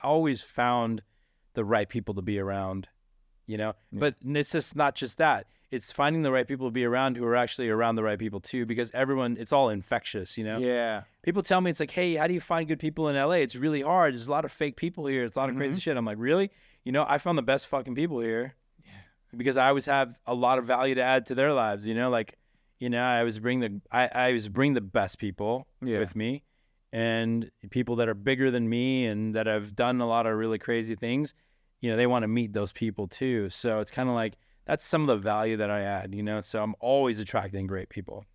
always found the right people to be around, But it's just not just that. It's finding the right people to be around who are actually around the right people too, because it's all infectious, Yeah. People tell me, it's like, hey, how do you find good people in LA? It's really hard. There's a lot of fake people here. It's a lot of crazy shit. I'm like, really? I found the best fucking people here because I always have a lot of value to add to their lives, I always bring the best people with me, and people that are bigger than me and that have done a lot of really crazy things, they want to meet those people too. So it's kind of like, that's some of the value that I add, so I'm always attracting great people.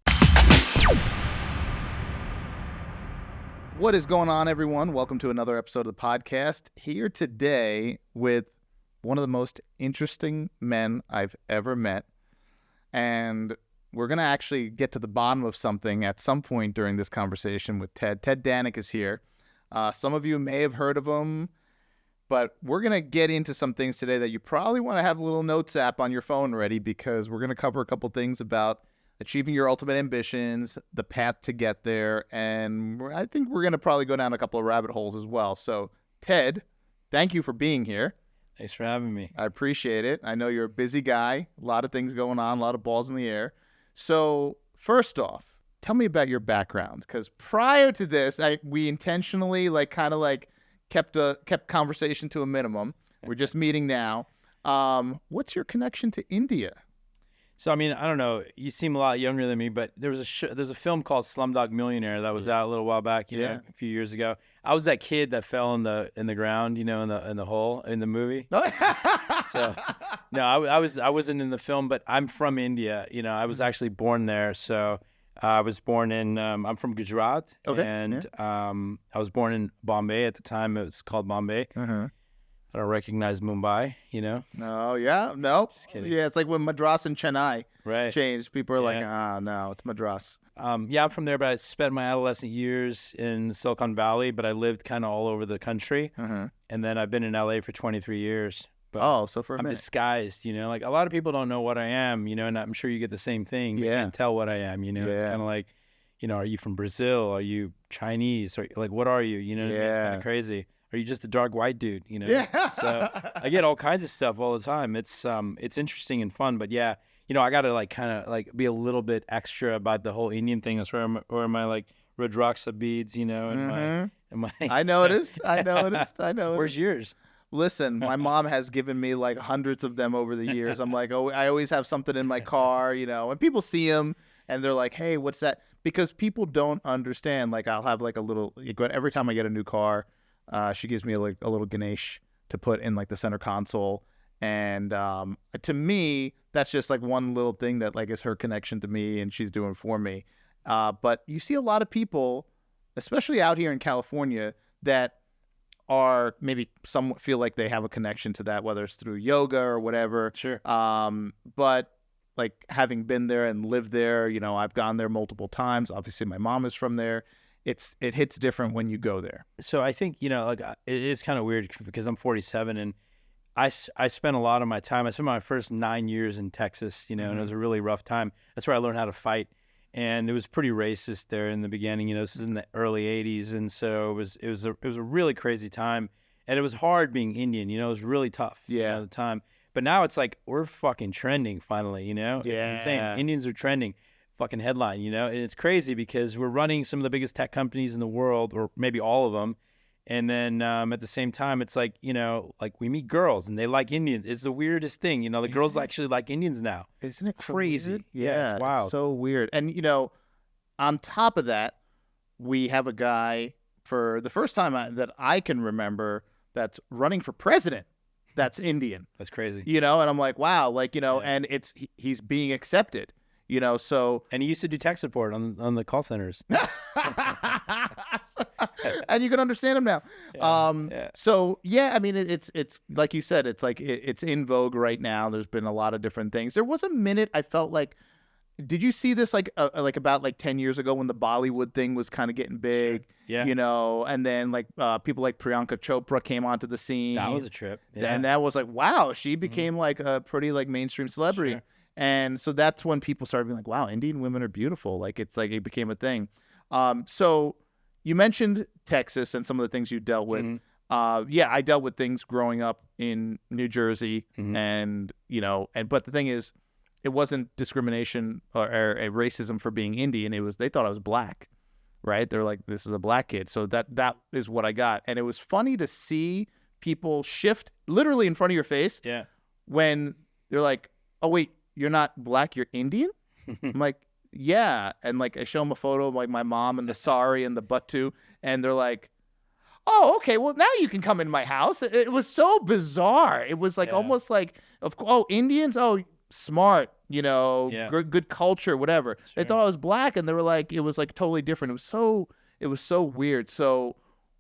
What is going on, everyone? Welcome to another episode of the podcast. Here today with one of the most interesting men I've ever met. And we're going to actually get to the bottom of something at some point during this conversation with Ted. Ted Dhanik is here. Some of you may have heard of him, but we're going to get into some things today that you probably want to have a little notes app on your phone ready, because we're going to cover a couple things about achieving your ultimate ambitions, the path to get there, and I think we're going to probably go down a couple of rabbit holes as well. So, Ted, thank you for being here. Thanks for having me. I appreciate it. I know you're a busy guy, a lot of things going on, a lot of balls in the air. So, first off, tell me about your background, because prior to this, we intentionally kept conversation to a minimum. We're just meeting now. What's your connection to India? So, I don't know. You seem a lot younger than me, but there's a film called Slumdog Millionaire that was out a little while back, a few years ago. I was that kid that fell in the ground, in the hole in the movie. So, no, I wasn't in the film, but I'm from India. I was actually born there. So, I was born in I'm from Gujarat, and I was born in Bombay at the time. It was called Bombay. I don't recognize Mumbai, No, yeah, no. Just kidding. Yeah, it's like when Madras and Chennai Right. changed. People are like, no, it's Madras. I'm from there, but I spent my adolescent years in Silicon Valley, but I lived kind of all over the country. And then I've been in LA for 23 years. But so for a I'm minute. disguised, like a lot of people don't know what I am, and I'm sure you get the same thing. They can't tell what I am, It's kind of like, are you from Brazil? Are you Chinese? Or like, what are you? It's kind of crazy. Are you just a dark white dude? Yeah. So I get all kinds of stuff all the time. It's interesting and fun, but I got to be a little bit extra about the whole Indian thing. That's where my Rudraksa beads, and my I noticed. Where's yours? Listen, my mom has given me hundreds of them over the years. I'm like, I always have something in my car, and people see them and they're like, hey, what's that? Because people don't understand. I'll have a little, every time I get a new car, she gives me a little Ganesh to put in the center console. And to me, that's just one little thing that is her connection to me and she's doing for me. But you see a lot of people, especially out here in California, that are maybe some feel like they have a connection to that, whether it's through yoga or whatever. Sure. But having been there and lived there, I've gone there multiple times. Obviously, my mom is from there. It hits different when you go there. So I think, it is kind of weird because I'm 47 and I spent a lot of my time. I spent my first 9 years in Texas, and it was a really rough time. That's where I learned how to fight. And it was pretty racist there in the beginning. This was in the early 80s. And so it was a really crazy time. And it was hard being Indian, it was really tough at the time. But now it's we're fucking trending finally, It's insane. Indians are trending. Fucking headline, and it's crazy because we're running some of the biggest tech companies in the world, or maybe all of them, and then at the same time, it's we meet girls and they like Indians. It's the weirdest thing, the girls actually like Indians now. Isn't it crazy? Weird? Yeah, it's wild. It's so weird. And on top of that, we have a guy for the first time that I can remember that's running for president. That's Indian. That's crazy. And I'm like, wow, and he's being accepted. So and he used to do tech support on the call centers, and you can understand him now. So it's like you said, it's in vogue right now. There's been a lot of different things. There was a minute I felt like, did you see this about 10 years ago when the Bollywood thing was kind of getting big? Yeah. And then people like Priyanka Chopra came onto the scene. That was a trip. Yeah. And that was wow, she became a pretty mainstream celebrity. Sure. And so that's when people started being like, wow, Indian women are beautiful. It became a thing. So you mentioned Texas and some of the things you dealt with. yeah, I dealt with things growing up in New Jersey, Mhm. and but the thing is, it wasn't discrimination or a racism for being Indian. It was they thought I was black, right? They're like, this is a black kid, so that is what I got, and it was funny to see people shift literally in front of your face Yeah. when they're like, oh wait, you're not black, you're Indian. I'm like, yeah, and like I show them a photo of like my mom and the sari and the buttu, and they're like, oh, okay, well now you can come in my house. It was so bizarre. It was like Yeah. almost like, oh, Indians, oh, smart, Yeah. good culture, whatever. They Sure. thought I was black, and they were like, it was like totally different. It was so weird. So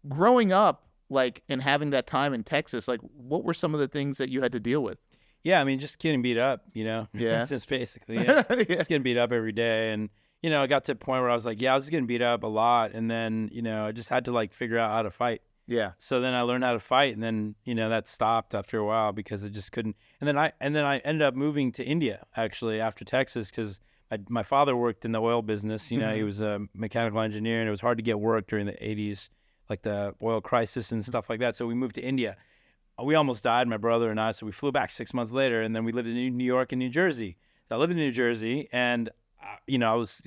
growing up, like, and having that time in Texas, like, what were some of the things that you had to deal with? Yeah, I mean, just getting beat up, Yeah. That's just basically it. Yeah. Just getting beat up every day. And, I got to a point where I was like, yeah, I was just getting beat up a lot. And then, I just had to like figure out how to fight. Yeah. So then I learned how to fight, and then, that stopped after a while because it just couldn't. And then I ended up moving to India actually after Texas because my father worked in the oil business. He was a mechanical engineer, and it was hard to get work during the 80s, like the oil crisis and stuff like that. So we moved to India. We almost died, my brother and I, so we flew back 6 months later, and then we lived in New York and New Jersey. So I lived in New Jersey, and it was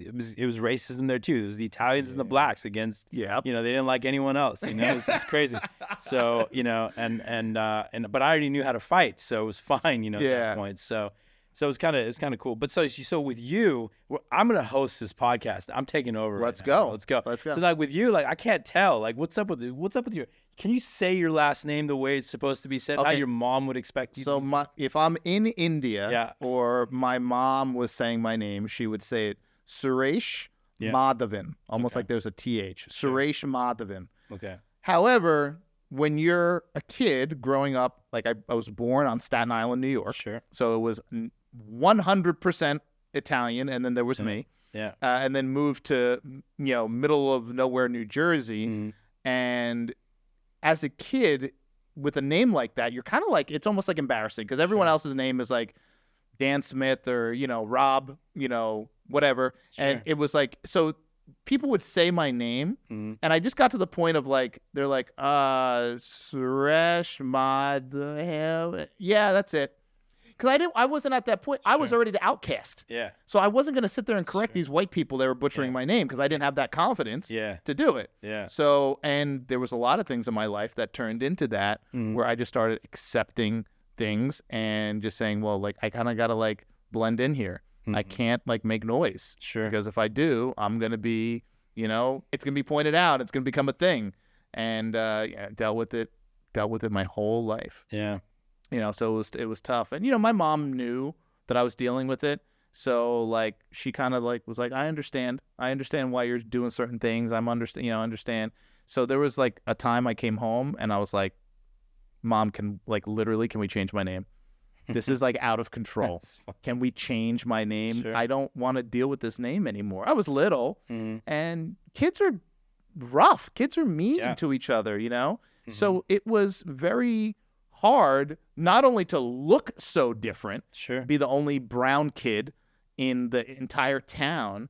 racism there too. It was the Italians and the blacks against, Yeah. they didn't like anyone else. It was crazy. So but I already knew how to fight, so it was fine. At Yeah. that point. So it was kind of cool. But so with you, I'm gonna host this podcast. I'm taking over. Let's right now. go. Let's go. Let's go. So like with you, like I can't tell. Like what's up with your? Can you say your last name the way it's supposed to be said? How Okay. your mom would expect you So to say? if I'm in India, Yeah. or my mom was saying my name, she would say it Suresh Yeah. Madhavan, almost Okay. like there's a TH. Sure. Suresh Madhavan. Okay. However, when you're a kid growing up, like I was born on Staten Island, New York, Sure. so it was 100% Italian, and then there was me, Yeah. and then moved to middle of nowhere, New Jersey, Mhm. and as a kid with a name like that, you're kind of like, it's almost like embarrassing because everyone Sure. else's name is like Dan Smith or Rob, whatever, and Sure. it was like, so people would say my name, Mhm. and I just got to the point of like, they're like, Suresh Madhavan, yeah, that's it. Because I wasn't at that point. I was Sure. already the outcast. Yeah. So I wasn't going to sit there and correct Sure. these white people that were butchering Yeah. my name because I didn't have that confidence Yeah. to do it. Yeah. So, and there was a lot of things in my life that turned into that Mhm. where I just started accepting things and just saying, well, like, I kind of got to like blend in here. I Mhm. can't like make noise Sure. because if I do, I'm going to be, it's going to be pointed out. It's going to become a thing. And yeah, dealt with it my whole life. Yeah. So it was tough. And, my mom knew that I was dealing with it. So like, she kind of like was like, I understand why you're doing certain things. Understand. So there was like a time I came home and I was like, Mom, can we change my name? This is like out of control. That's fun. Can we change my name? Sure. I don't want to deal with this name anymore. I was little, Mhm. and kids are rough. Kids are mean Yeah. to each other, Mm-hmm. So it was very hard not only to look so different, Sure. be the only brown kid in the entire town,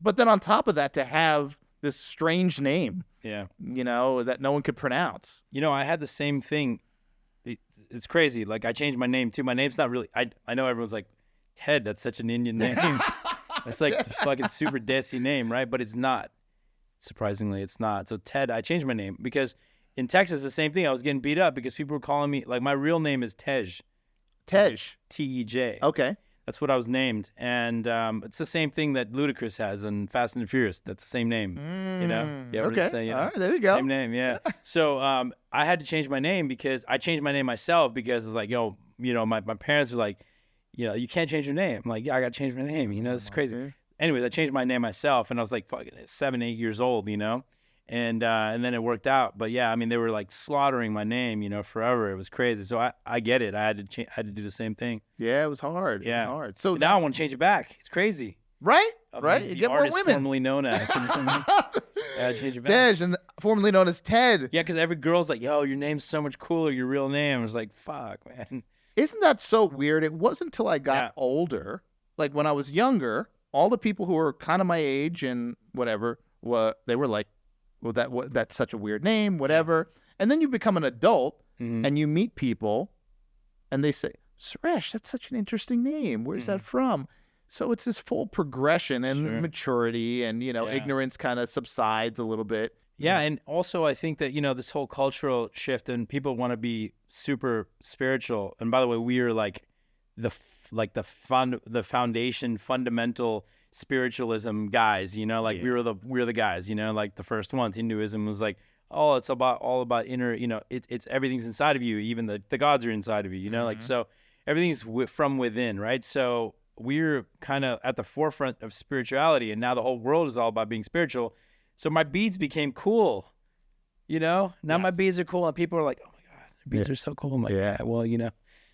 but then on top of that to have this strange name, Yeah. that no one could pronounce. I had the same thing. It's crazy. Like I changed my name too. My name's not really. I know everyone's like, Ted. That's such an Indian name. That's like the fucking super desi name, right? But it's not. Surprisingly, it's not. So Ted, I changed my name because in Texas, the same thing. I was getting beat up because people were calling me like my real name is Tej. Tej. Tej. Okay. That's what I was named, and it's the same thing that Ludacris has in Fast and the Furious. That's the same name. Yeah, Okay. say, All right. There you go. Same name, yeah. So I had to change my name because I changed my name myself because it's like, my parents were like, you can't change your name. I'm like, yeah, I got to change my name. It's crazy. Okay. Anyways, I changed my name myself, and I was like, fucking 7, 8 years old, and then it worked out. But yeah, I mean, they were like slaughtering my name, forever. It was crazy. So I get it. I had to do the same thing. Yeah, it was hard. Yeah. It was hard. So But now I want to change it back. It's crazy. right? Of Right? the You get more artist women. formerly known as. Yeah, change it back. Tej, and formerly known as Ted. Yeah, because every girl's like, yo, your name's so much cooler, your real name. I was like, fuck, man. Isn't that so weird? It wasn't until I got Yeah. older, like when I was younger, all the people who were kind of my age and whatever, they were like, well, that's such a weird name, whatever. And then you become an adult Mhm. and you meet people and they say, Suresh, that's such an interesting name. Where's that from? So it's this full progression and Sure. maturity and, Yeah. ignorance kind of subsides a little bit. Yeah, and also I think that this whole cultural shift and people want to be super spiritual. And by the way, we are like the foundation, fundamental spiritualism guys. Like we're the guys. Like the first ones. Hinduism was like, oh, it's all about inner. It's everything's inside of you. Even the gods are inside of you. Like so everything's from within, right? So we're kind of at the forefront of spirituality, and now the whole world is all about being spiritual. So my beads became cool, Now my beads are cool, and people are like, "Oh my god, the beads are so cool." I'm like, "Yeah, well,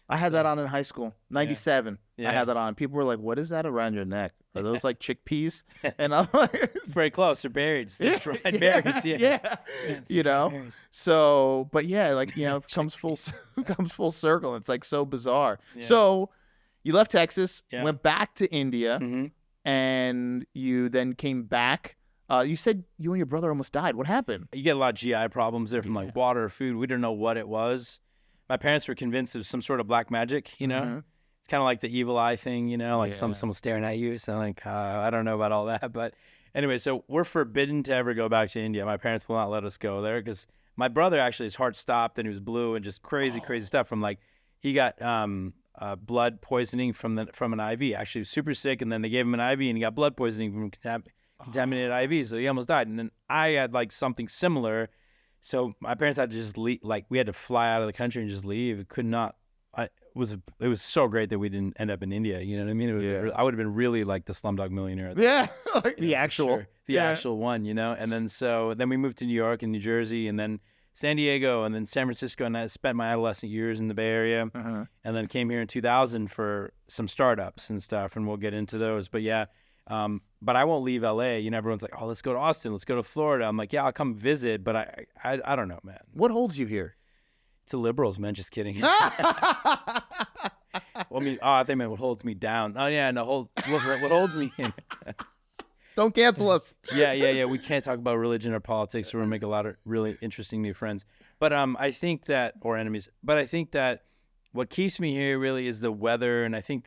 I had that on in high school, 97. Yeah. I had that on. People were like, what is that around your neck? Are those like chickpeas? And I'm like, very close. They're berries. They're dried berries. Berries. So, but yeah, like, it comes full circle. It's like so bizarre. Yeah. So you left Texas, Yeah. went back to India, Mhm. and you then came back. You said you and your brother almost died. What happened? You get a lot of GI problems there from like water or food. We didn't know what it was. My parents were convinced it was some sort of black magic, Mhm. It's kind of like the evil eye thing, like someone staring at you. So like, I don't know about all that. But anyway, so we're forbidden to ever go back to India. My parents will not let us go there because my brother actually, his heart stopped and he was blue and just crazy stuff from like, he got blood poisoning from an IV. Actually, he was super sick, and then they gave him an IV and he got blood poisoning from contaminated IV. So he almost died. And then I had like something similar. So my parents had to just leave, like we had to fly out of the country and just leave. It could not. It was so great that we didn't end up in India. You know what I mean? I would have been really like the Slumdog Millionaire. Like the actual, the actual one. And then we moved to New York and New Jersey, and then San Diego, and then San Francisco, and I spent my adolescent years in the Bay Area, and then came here in 2000 for some startups and stuff, and we'll get into those. But yeah. But I won't leave LA. Everyone's like, oh, let's go to Austin. Let's go to Florida. I'm like, yeah, I'll come visit, but I don't know, man. What holds you here? It's the liberals, man. Just kidding. Well, I mean, I think, man, what holds me down. Oh, yeah, no, what holds me in. Don't cancel us. Yeah. We can't talk about religion or politics, or we'll make a lot of really interesting new friends. But I think that, or enemies, but I think that what keeps me here really is the weather, and I think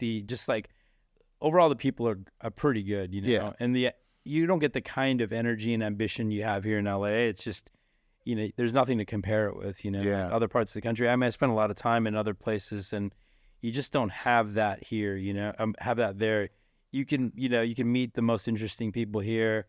overall, the people are pretty good, Yeah. and you don't get the kind of energy and ambition you have here in LA. It's just, there's nothing to compare it with, Yeah. other parts of the country. I mean, I spent a lot of time in other places, and you just don't have that here, have that there. You can meet the most interesting people here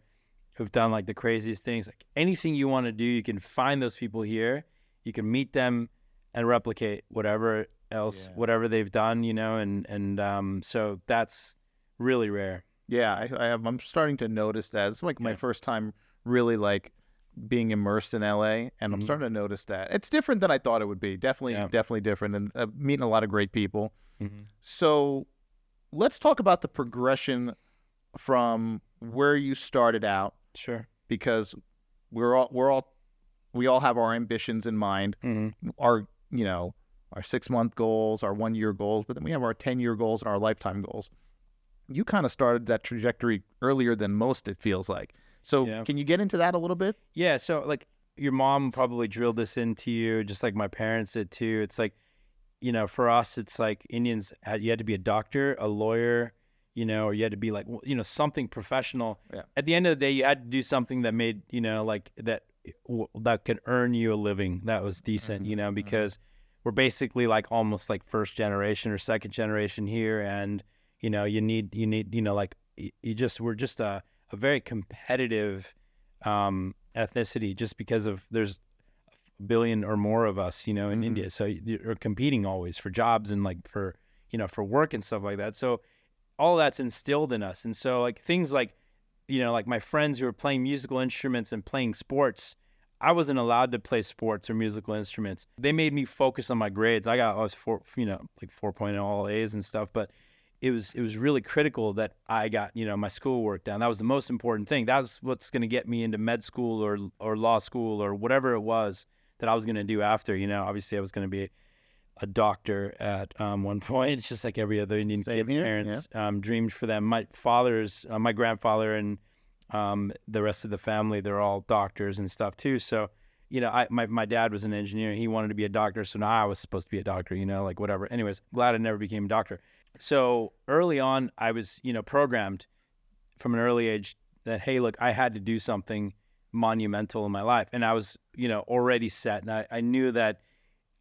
who've done like the craziest things. Like anything you want to do, you can find those people here. You can meet them and replicate whatever else, whatever they've done, and so that's really rare. Yeah, I'm starting to notice that. It's like my first time really like being immersed in LA, and I'm starting to notice that. It's different than I thought it would be. Definitely different, and meeting a lot of great people. So let's talk about the progression from where you started out. Sure. Because we all have our ambitions in mind. Our 6-month goals, our 1-year goals, but then we have our 10-year goals and our lifetime goals. You kind of started that trajectory earlier than most, it feels like. So can you get into that a little bit? Yeah. So like your mom probably drilled this into you, just like my parents did too. It's like, for us, it's like Indians, you had to be a doctor, a lawyer, or you had to be like, something professional. Yeah. At the end of the day, you had to do something that made, like that could earn you a living that was decent, because we're basically like almost like first generation or second generation here. And, you need, like we're just a very competitive ethnicity just because of there's a billion or more of us, in India. So you're competing always for jobs and like for work and stuff like that. So all that's instilled in us. And so like things like, like my friends who are playing musical instruments and playing sports, I wasn't allowed to play sports or musical instruments. They made me focus on my grades. I was 4.0 all A's and stuff, but it was really critical that I got, my schoolwork done. That was the most important thing. That's what's going to get me into med school or law school or whatever it was that I was going to do after. Obviously I was going to be a doctor at one point. It's just like every other Indian kid's parents dreamed for them. My grandfather and the rest of the family, they're all doctors and stuff too. So my dad was an engineer. He wanted to be a doctor. So now I was supposed to be a doctor, like whatever. Anyways, glad I never became a doctor. So early on, I was, programmed from an early age that, hey, look, I had to do something monumental in my life. And I was, already set. And I knew that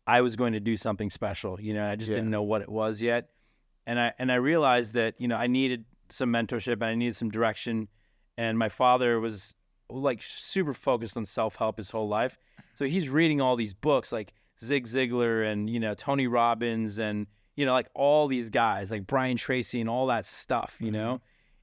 I was going to do something special. I just didn't know what it was yet. And I realized that, I needed some mentorship and I needed some direction. And my father was like super focused on self-help his whole life. So he's reading all these books like Zig Ziglar and, Tony Robbins and, like all these guys like Brian Tracy and all that stuff,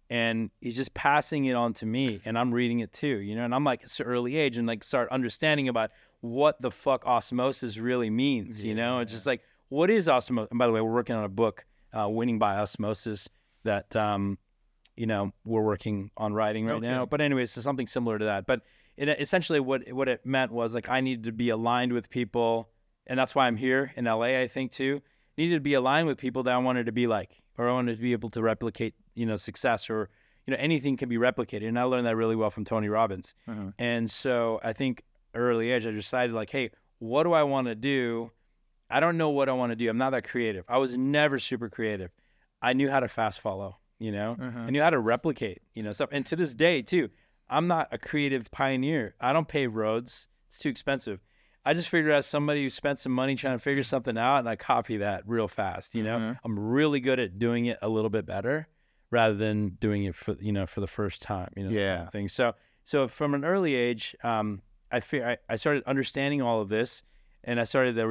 and he's just passing it on to me and I'm reading it too, and I'm like, it's an early age and like start understanding about what the fuck osmosis really means, It's just like, what is osmosis? And by the way, we're working on a book, Winning by Osmosis, that, we're working on writing right now. But anyways, so something similar to that. But essentially what it meant was like, I needed to be aligned with people. And that's why I'm here in LA, I think too. Needed to be aligned with people that I wanted to be like, or I wanted to be able to replicate, success or, anything can be replicated. And I learned that really well from Tony Robbins. And so I think early age, I decided like, hey, what do I want to do? I don't know what I want to do. I'm not that creative. I was never super creative. I knew how to fast follow, I knew how to replicate, stuff. And to this day too, I'm not a creative pioneer. I don't pave roads. It's too expensive. I just figured out somebody who spent some money trying to figure something out and I copy that real fast, I'm really good at doing it a little bit better rather than doing it for, for the first time, kind of thing. So from an early age, I started understanding all of this and I started to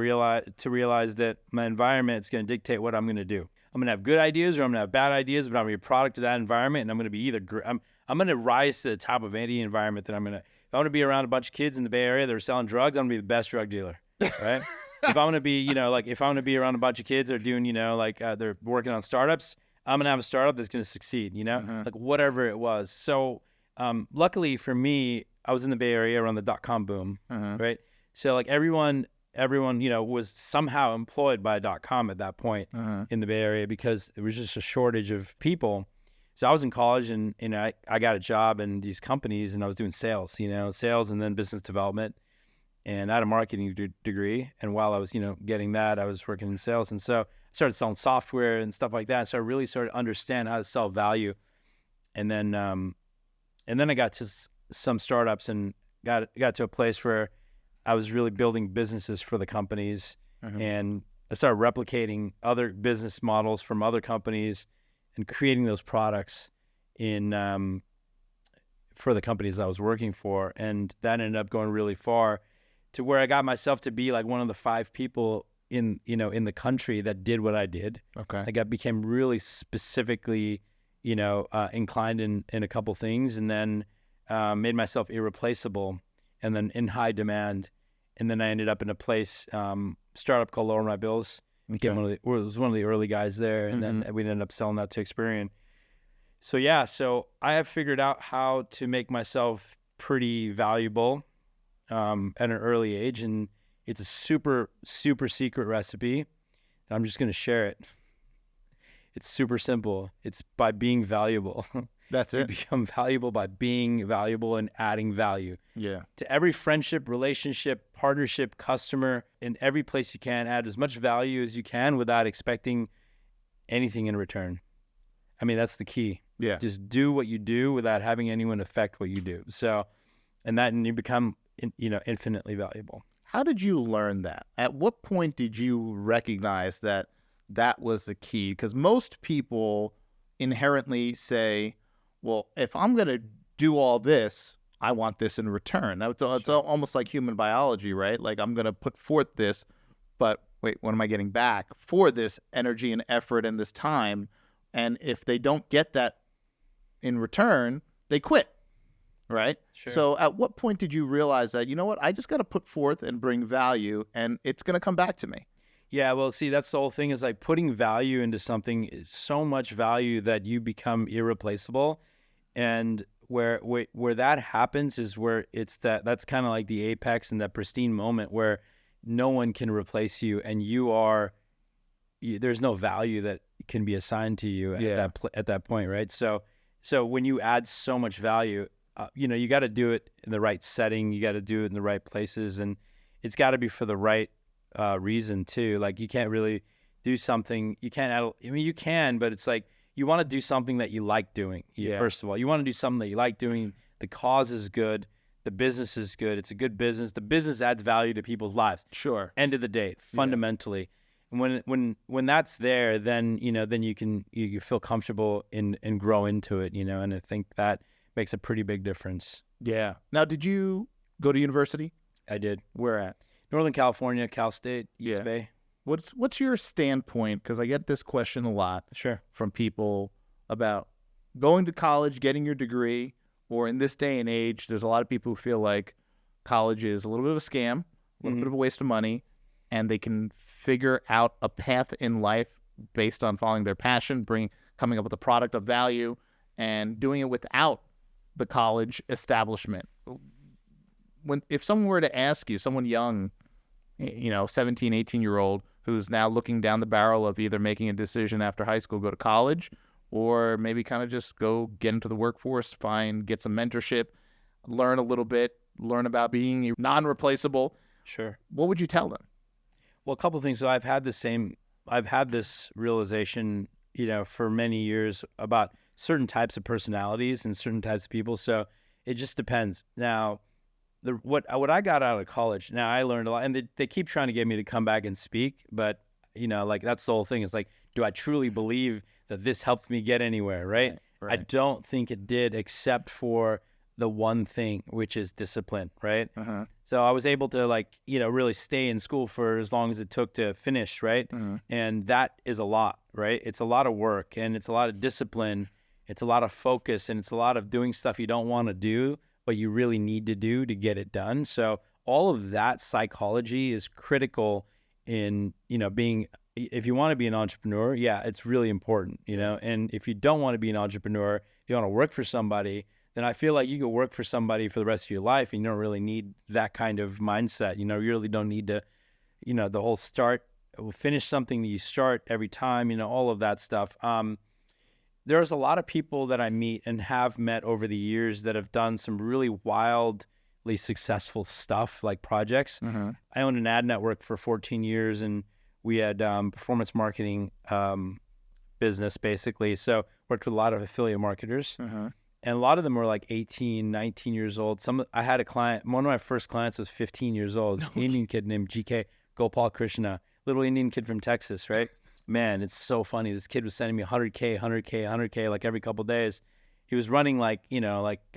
realize that my environment is going to dictate what I'm going to do. I'm going to have good ideas or I'm going to have bad ideas, but I'm going to be a product of that environment and I'm going to be either, I'm going to rise to the top of any environment that if I want to be around a bunch of kids in the Bay Area that are selling drugs, I'm going to be the best drug dealer, right? If I want to be, if I want to be around a bunch of kids that are doing, they're working on startups, I'm going to have a startup that's going to succeed, like whatever it was. So luckily for me, I was in the Bay Area around the .com boom, right? So like everyone, was somehow employed by .com at that point in the Bay Area because there was just a shortage of people. So I was in college and, I got a job in these companies and I was doing sales and then business development. And I had a marketing degree. And while I was, getting that, I was working in sales. And so I started selling software and stuff like that. So I really started to understand how to sell value. And then I got to some startups and got to a place where I was really building businesses for the companies. And I started replicating other business models from other companies and creating those products for the companies I was working for. And that ended up going really far to where I got myself to be like one of the 5 people in the country that did what I did. Okay. Like I became really specifically, inclined in a couple things and then made myself irreplaceable and then in high demand. And then I ended up in a place, startup called Lower My Bills. Was one of the early guys there, and then we ended up selling that to Experian. So I have figured out how to make myself pretty valuable at an early age, and it's a super, super secret recipe. I'm just going to share it. It's super simple. It's by being valuable. That's it. You become valuable by being valuable and adding value. Yeah. To every friendship, relationship, partnership, customer, in every place you can, add as much value as you can without expecting anything in return. I mean, that's the key. Yeah. Just do what you do without having anyone affect what you do. And you become, infinitely valuable. How did you learn that? At what point did you recognize that was the key? Because most people inherently say, well, if I'm going to do all this, I want this in return. Now, it's almost like human biology, right? Like I'm going to put forth this, but wait, what am I getting back for this energy and effort and this time? And if they don't get that in return, they quit, right? Sure. So at what point did you realize that, I just got to put forth and bring value and it's going to come back to me? Yeah, well, see, that's the whole thing is like putting value into something is so much value that you become irreplaceable. And where that happens is where that's kind of like the apex and that pristine moment where no one can replace you and there's no value that can be assigned to you at that point, right? So when you add so much value, you got to do it in the right setting. You got to do it in the right places, and it's got to be for the right reason too. Like you can't really do something. You can't. I mean, you can, but it's like you want to do something that you like doing. First of all, you want to do something that you like doing. The cause is good. The business is good. It's a good business. The business adds value to people's lives. Sure. End of the day, fundamentally. And when that's there, then then you feel comfortable and grow into it. And I think that makes a pretty big difference. Yeah. Now, did you go to university? I did. Where at? Northern California, Cal State, East Bay. What's your standpoint? Because I get this question a lot from people about going to college, getting your degree, or in this day and age, there's a lot of people who feel like college is a little bit of a scam, a little bit of a waste of money, and they can figure out a path in life based on following their passion, coming up with a product of value, and doing it without the college establishment. If someone were to ask you, someone young, 17, 18-year-old, who's now looking down the barrel of either making a decision after high school, go to college, or maybe kind of just go get into the workforce, get some mentorship, learn a little bit, learn about being non-replaceable. Sure. What would you tell them? Well, a couple of things. So I've had this realization, for many years about certain types of personalities and certain types of people. So it just depends. Now, what I got out of college, now I learned a lot, and they keep trying to get me to come back and speak, but like that's the whole thing. It's like, do I truly believe that this helps me get anywhere, right? I don't think it did, except for the one thing, which is discipline, right? So I was able to really stay in school for as long as it took to finish, right? And that is a lot, right? It's a lot of work, and it's a lot of discipline. It's a lot of focus, and it's a lot of doing stuff you don't want to do, but you really need to do to get it done. So all of that psychology is critical in, being, if you want to be an entrepreneur, it's really important, and if you don't want to be an entrepreneur, if you want to work for somebody, then I feel like you could work for somebody for the rest of your life, and you don't really need that kind of mindset. You really don't need to, the whole finish something that you start every time, all of that stuff. There's a lot of people that I meet and have met over the years that have done some really wildly successful stuff, like projects. I owned an ad network for 14 years, and we had performance marketing business, basically. So worked with a lot of affiliate marketers. And a lot of them were like 18, 19 years old. I had a client, one of my first clients was 15 years old. An Indian kid named GK Gopal Krishna, little Indian kid from Texas, right? Man, it's so funny. This kid was sending me 100K like every couple of days. He was running like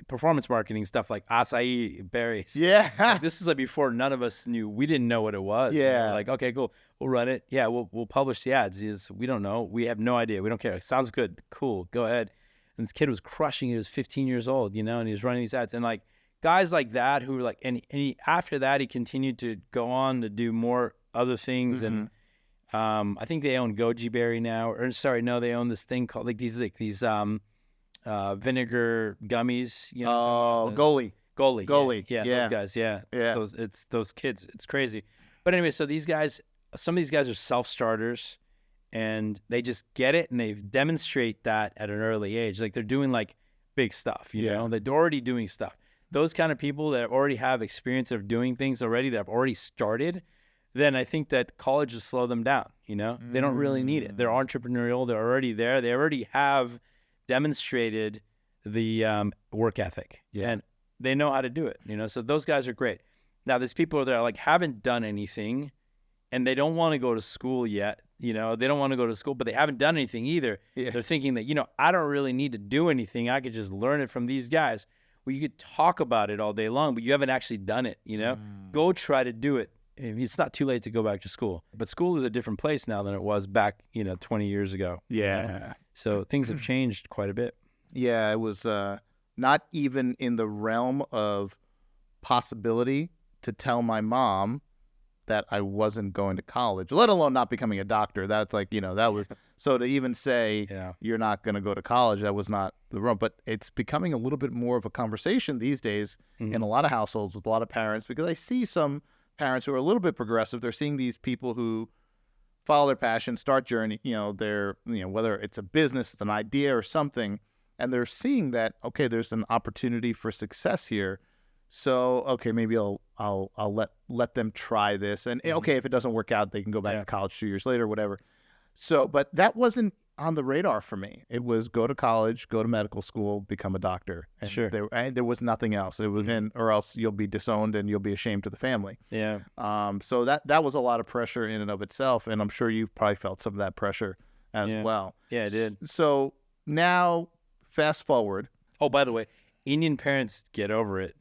performance marketing stuff like acai berries. Yeah. This was like before none of us knew. We didn't know what it was. Yeah. Like, okay, cool. We'll run it. Yeah, we'll publish the ads. We don't know. We have no idea. We don't care. It sounds good. Cool. Go ahead. And this kid was crushing it. He was 15 years old, and he was running these ads. And like guys like that who were like, and after that, he continued to go on to do more other things. And I think they own Goji Berry now. They own this thing called these vinegar gummies. Goli. Yeah, those guys. Yeah. It's those kids. It's crazy. But anyway, so some of these guys are self-starters, and they just get it, and they demonstrate that at an early age. Like they're doing like big stuff, you know, they're already doing stuff. Those kind of people that already have experience of doing things already, that have already started, then I think that college will slow them down, They don't really need it. They're entrepreneurial. They're already there. They already have demonstrated the work ethic, and they know how to do it, So those guys are great. Now, there's people that are like haven't done anything, and they don't want to go to school yet. They don't want to go to school, but they haven't done anything either. Yeah. They're thinking that, I don't really need to do anything. I could just learn it from these guys. Well, you could talk about it all day long, but you haven't actually done it, Go try to do it. It's not too late to go back to school. But school is a different place now than it was back, 20 years ago. Yeah. So things have changed quite a bit. Yeah, it was not even in the realm of possibility to tell my mom that I wasn't going to college, let alone not becoming a doctor. That's like, that was, so to even say you're not going to go to college, that was not the realm. But it's becoming a little bit more of a conversation these days in a lot of households with a lot of parents, because I see some parents who are a little bit progressive. They're seeing these people who follow their passion, start journey, whether it's a business, it's an idea or something, and they're seeing that, okay, there's an opportunity for success here. So, okay, maybe I'll let them try this. And okay, if it doesn't work out, they can go back to college 2 years later, whatever. So, but that wasn't on the radar for me. It was go to college, go to medical school, become a doctor. And Sure. there was nothing else. It was or else you'll be disowned and you'll be ashamed to the family. Yeah. So that was a lot of pressure in and of itself. And I'm sure you probably felt some of that pressure as well. Yeah, I did. So now fast forward. Oh, by the way, Indian parents get over it.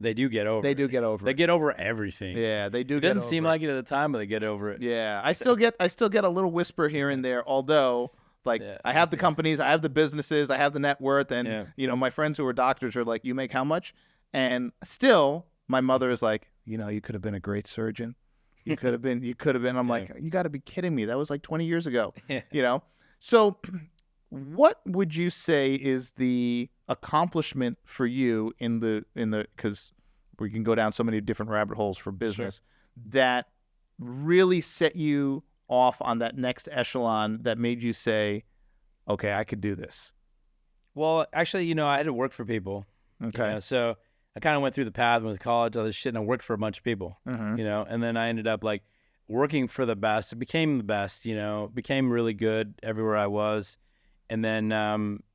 They do get over it. They do get over They it. get over everything. Yeah, they do It get over doesn't seem like it at the time, but they get over it. Yeah, I still get a little whisper here and there, although like I have the companies, I have the businesses, I have the net worth, and you know, my friends who are doctors are like, "You make how much?" And still my mother is like, "You know, you could have been a great surgeon. You could have been." I'm like, "You got to be kidding me. That was like 20 years ago." You know? So what would you say is the accomplishment for you in the because we can go down so many different rabbit holes for business that really set you off on that next echelon that made you say, okay, I could do this? Well, actually, you know, I had to work for people. Okay. You know, so I kind of went through the path with college, all this shit, and I worked for a bunch of people, you know, and then I ended up like working for the best. It became the best, you know, became really good everywhere I was. And then,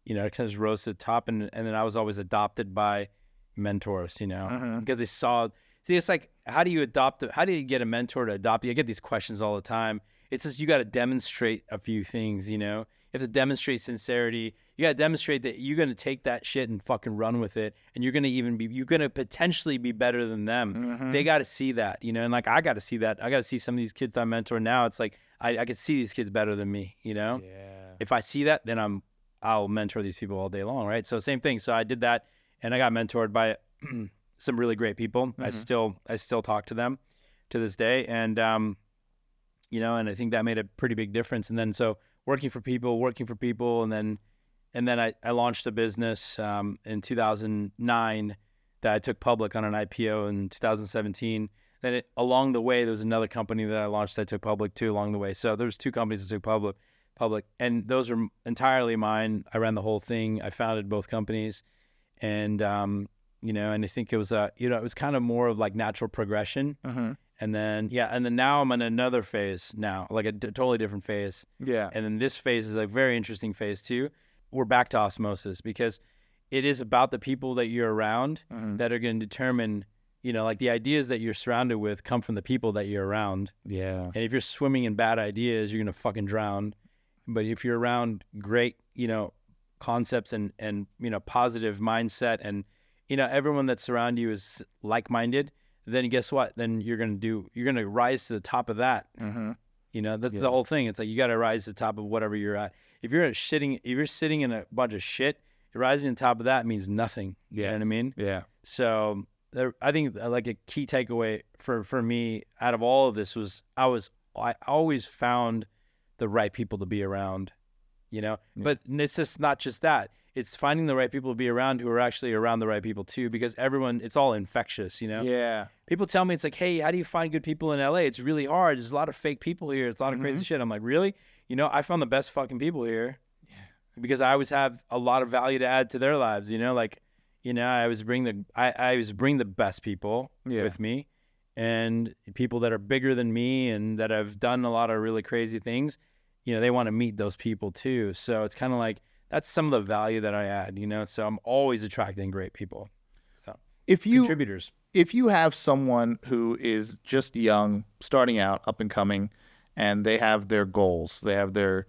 you know, it kind of just rose to the top. And then I was always adopted by mentors, you know, because they saw, see, it's like, how do you get a mentor to adopt you? I get these questions all the time. It's just, you got to demonstrate a few things, you know, you have to demonstrate sincerity. You got to demonstrate that you're going to take that shit and fucking run with it. And you're going to potentially be better than them. They got to see that, you know, and like, I got to see that. I got to see some of these kids I mentor now. It's like, I could see these kids better than me, you know? Yeah. If I see that, then I'll mentor these people all day long, right? So same thing. So I did that, and I got mentored by some really great people. I still talk to them to this day, and you know, and I think that made a pretty big difference. And then so working for people, and then I launched a business in 2009 that I took public on an IPO in 2017. Then along the way, there was another company that I launched that I took public too along the way. So there's two companies that took public, and those are entirely mine. I ran the whole thing. I founded both companies, and you know, and I think it was you know, it was kind of more of like natural progression. And then now I'm in another phase now, like a totally different phase. Yeah. And then this phase is a very interesting phase too. We're back to osmosis because it is about the people that you're around that are going to determine, you know, like the ideas that you're surrounded with come from the people that you're around. Yeah. And if you're swimming in bad ideas, you're going to fucking drown. But if you're around great, you know, concepts and you know, positive mindset, and, you know, everyone that's around you is like-minded, then guess what? Then you're going to rise to the top of that. You know, that's the whole thing. It's like, you got to rise to the top of whatever you're at. If you're sitting in a bunch of shit, rising to the top of that means nothing. You know what I mean? Yeah. So I think like a key takeaway for me out of all of this was I always found the right people to be around, you know, but it's just not just that. It's finding the right people to be around who are actually around the right people too, because it's all infectious, you know? Yeah. People tell me, it's like, hey, how do you find good people in LA? It's really hard. There's a lot of fake people here. It's a lot of crazy shit. I'm like, really? You know, I found the best fucking people here because I always have a lot of value to add to their lives, you know? Like, you know, I always bring the best people with me, and people that are bigger than me and that have done a lot of really crazy things, you know, they want to meet those people too. So it's kind of like, that's some of the value that I add, you know? So I'm always attracting great people. So contributors. If you have someone who is just young, starting out, up and coming, and they have their goals, they have their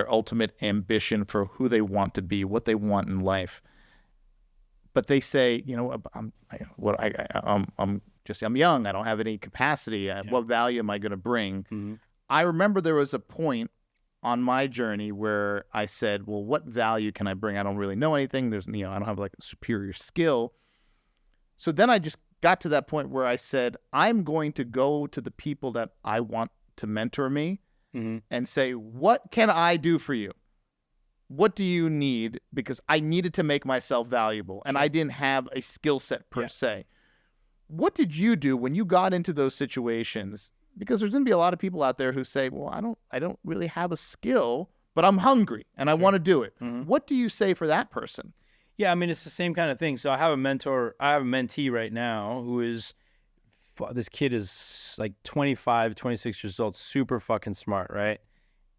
ultimate ambition for who they want to be, what they want in life, but they say, you know, I'm young, I don't have any capacity. What value am I going to bring? I remember there was a point on my journey where I said, well, what value can I bring? I don't really know anything. I don't have like a superior skill. So then I just got to that point where I said, I'm going to go to the people that I want to mentor me and say, what can I do for you? What do you need? Because I needed to make myself valuable, and I didn't have a skill set per se. What did you do when you got into those situations? Because there's going to be a lot of people out there who say, well, I don't really have a skill, but I'm hungry and I want to do it. What do you say for that person? Yeah, I mean, it's the same kind of thing. So I have a mentee right now who is, this kid is like 25, 26 years old, super fucking smart, right?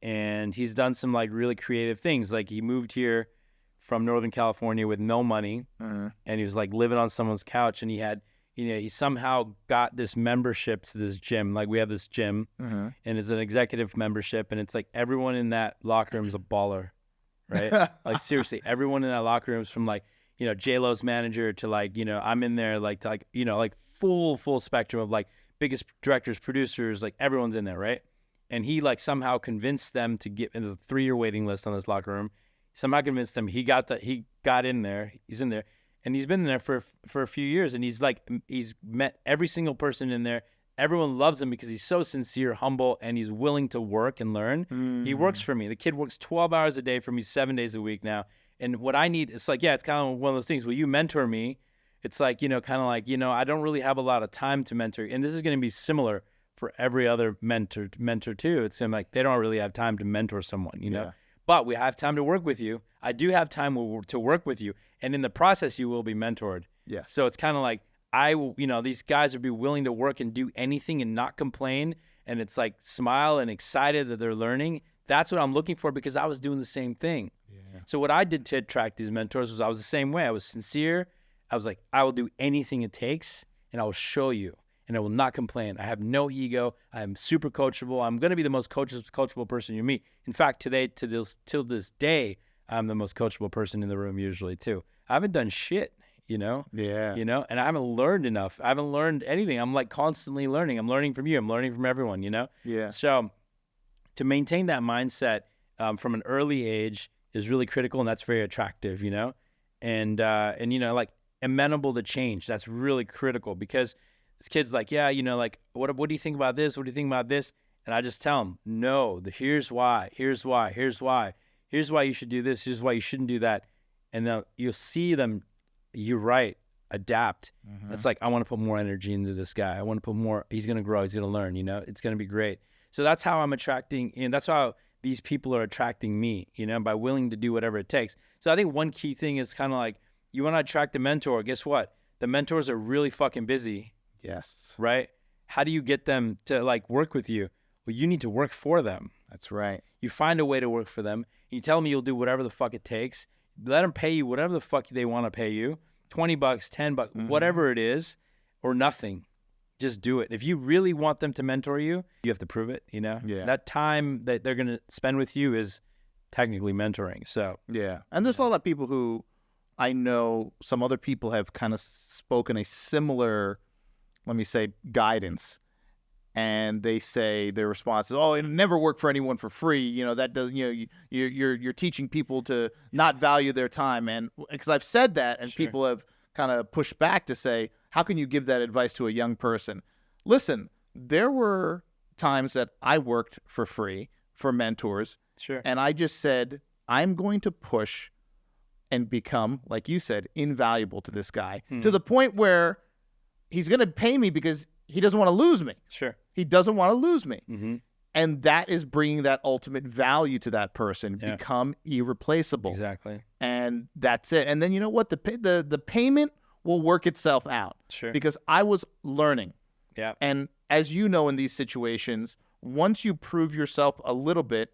And he's done some like really creative things. Like he moved here from Northern California with no money, and he was like living on someone's couch, and he somehow got this membership to this gym. Like we have this gym, and it's an executive membership, and it's like everyone in that locker room is a baller, right? Like seriously, everyone in that locker room is from like, J-Lo's manager to like, I'm in there like, to like, like full spectrum of like biggest directors, producers, like everyone's in there, right? And he like somehow convinced them to get into the 3-year waiting list on this locker room. Somehow convinced them. He got in there. He's in there, and he's been there for a few years. And he's met every single person in there. Everyone loves him because he's so sincere, humble, and he's willing to work and learn. He works for me. The kid works 12 hours a day for me, 7 days a week now. And what I need, it's like, it's kind of one of those things. Will you mentor me? It's like, kind of like, I don't really have a lot of time to mentor. And this is going to be similar for every other mentor too. It's like they don't really have time to mentor someone, Yeah. But we have time to work with you. I do have time to work with you, and in the process, you will be mentored. Yes. So it's kind of like these guys would be willing to work and do anything and not complain, and it's like smile and excited that they're learning. That's what I'm looking for because I was doing the same thing. Yeah. So what I did to attract these mentors was I was the same way. I was sincere. I was like, I will do anything it takes, and I will show you. And I will not complain. I have no ego. I am super coachable. I'm going to be the most coachable person you meet. In fact, today, till this day, I'm the most coachable person in the room usually too. I haven't done shit, Yeah. And I haven't learned enough. I haven't learned anything. I'm like constantly learning. I'm learning from you. I'm learning from everyone, Yeah. So to maintain that mindset from an early age is really critical, and that's very attractive, and like amenable to change. That's really critical because this kid's like, like, what do you think about this? What do you think about this? And I just tell him, no, here's why you should do this. Here's why you shouldn't do that. And then you'll see them, you're right, adapt. It's like, I want to put more energy into this guy. I want to put more, he's going to grow. He's going to learn, it's going to be great. So that's how I'm attracting, and that's how these people are attracting me, by willing to do whatever it takes. So I think one key thing is kind of like, you want to attract a mentor. Guess what? The mentors are really fucking busy. Yes. Right? How do you get them to like work with you? Well, you need to work for them. That's right. You find a way to work for them. You tell them you'll do whatever the fuck it takes. Let them pay you whatever the fuck they want to pay you. $20, $10, whatever it is, or nothing. Just do it. If you really want them to mentor you, you have to prove it, Yeah. That time that they're going to spend with you is technically mentoring. So, yeah. And there's a lot of people who I know, some other people have kind of spoken a similar, let me say, guidance, and they say their response is, "Oh, it never worked for anyone for free. That does. You're teaching people to not value their time." And because I've said that, and people have kind of pushed back to say, "How can you give that advice to a young person?" Listen, there were times that I worked for free for mentors, and I just said, "I'm going to push and become, like you said, invaluable to this guy to the point where he's going to pay me because he doesn't want to lose me. Sure. He doesn't want to lose me." And that is bringing that ultimate value to that person, become irreplaceable. Exactly. And that's it. And then you know what? The payment will work itself out. Sure. Because I was learning. Yeah. And as you know, in these situations, once you prove yourself a little bit,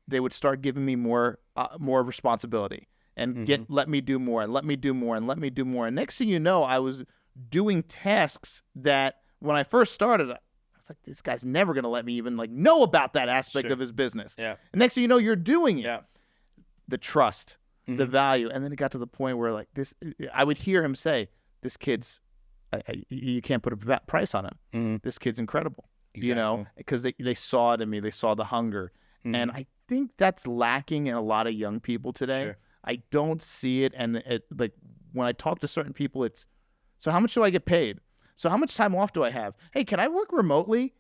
they would start giving me more responsibility and let me do more and let me do more and let me do more. And next thing you know, I was doing tasks that when I first started, I was like, this guy's never going to let me even like know about that aspect of his business. Yeah. And next thing you know, you're doing it. Yeah. The trust, the value. And then it got to the point where like this, I would hear him say, this kid's, you can't put a price on him. This kid's incredible, Exactly. because they saw it in me. They saw the hunger. And I think that's lacking in a lot of young people today. Sure. I don't see it. And like when I talk to certain people, it's, so how much do I get paid? So how much time off do I have? Hey, can I work remotely?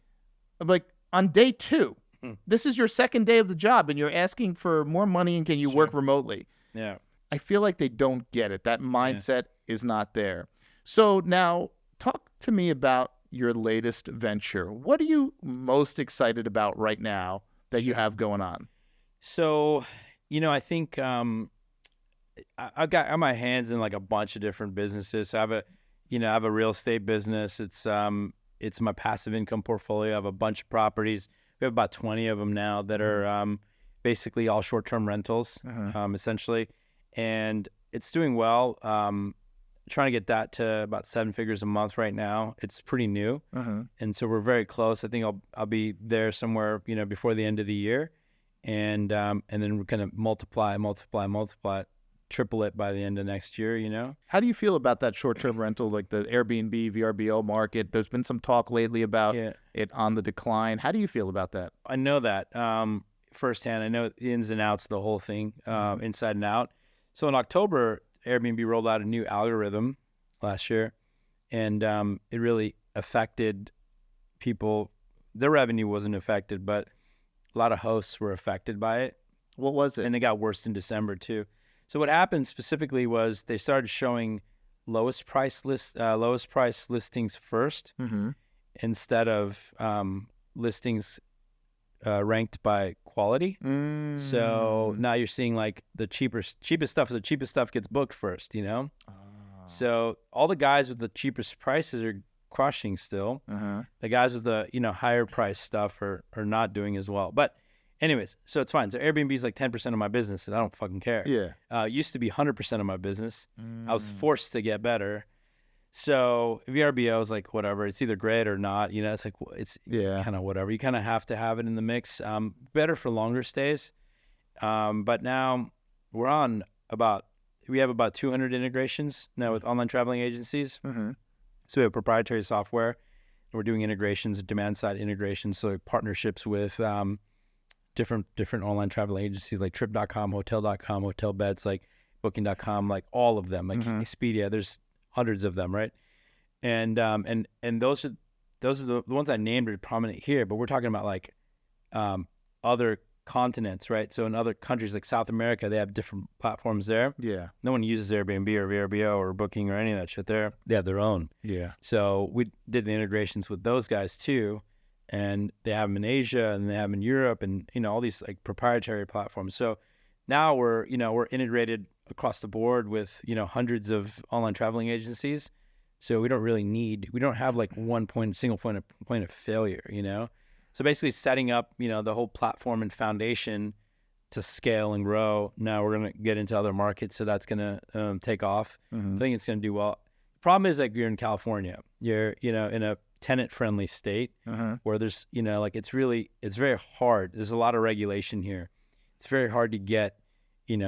I'm like, on day 2, this is your second day of the job and you're asking for more money and can you work remotely? Yeah. I feel like they don't get it. That mindset is not there. So now talk to me about your latest venture. What are you most excited about right now that you have going on? So, I think I've got my hands in like a bunch of different businesses. So I have a real estate business. It's my passive income portfolio. I have a bunch of properties. We have about 20 of them now that are basically all short-term rentals, essentially, and it's doing well. Trying to get that to about 7 figures a month right now. It's pretty new, and so we're very close. I think I'll be there somewhere, before the end of the year, and then we're gonna multiply, triple it by the end of next year. How do you feel about that short-term rental, like the Airbnb, VRBO market? There's been some talk lately about it on the decline. How do you feel about that? I know that firsthand. I know the ins and outs of the whole thing, inside and out. So in October, Airbnb rolled out a new algorithm last year, and it really affected people. Their revenue wasn't affected, but a lot of hosts were affected by it. What was it? And it got worse in December too. So what happened specifically was they started showing lowest price listings first, instead of listings ranked by quality. So now you're seeing like the cheapest stuff. The cheapest stuff gets booked first, So all the guys with the cheapest prices are crushing still. The guys with the higher price stuff are not doing as well. But anyways, so it's fine. So Airbnb is like 10% of my business, and I don't fucking care. Yeah. It used to be 100% of my business. I was forced to get better. So VRBO is like, whatever. It's either great or not. It's like, it's kind of whatever. You kind of have to have it in the mix. Better for longer stays. But now we have about 200 integrations now with online traveling agencies. So we have proprietary software, and we're doing integrations, demand side integrations. So partnerships with different online travel agencies like trip.com, hotel.com, hotel beds, like booking.com, like all of them, like Expedia. There's hundreds of them, right? And those are the ones I named are prominent here, but we're talking about like other continents, right? So in other countries like South America, they have different platforms there. Yeah. No one uses Airbnb or VRBO or Booking or any of that shit there. They have their own. Yeah. So we did the integrations with those guys too, and they have them in Asia and they have them in Europe, and all these like proprietary platforms. So now we're integrated across the board with hundreds of online traveling agencies. So we don't have like single point of failure. So basically setting up the whole platform and foundation to scale and grow. Now we're gonna get into other markets, so that's gonna take off. I think it's gonna do well. The problem is like you're in California, you're in a tenant friendly state where there's it's very hard. There's a lot of regulation here. It's very hard to get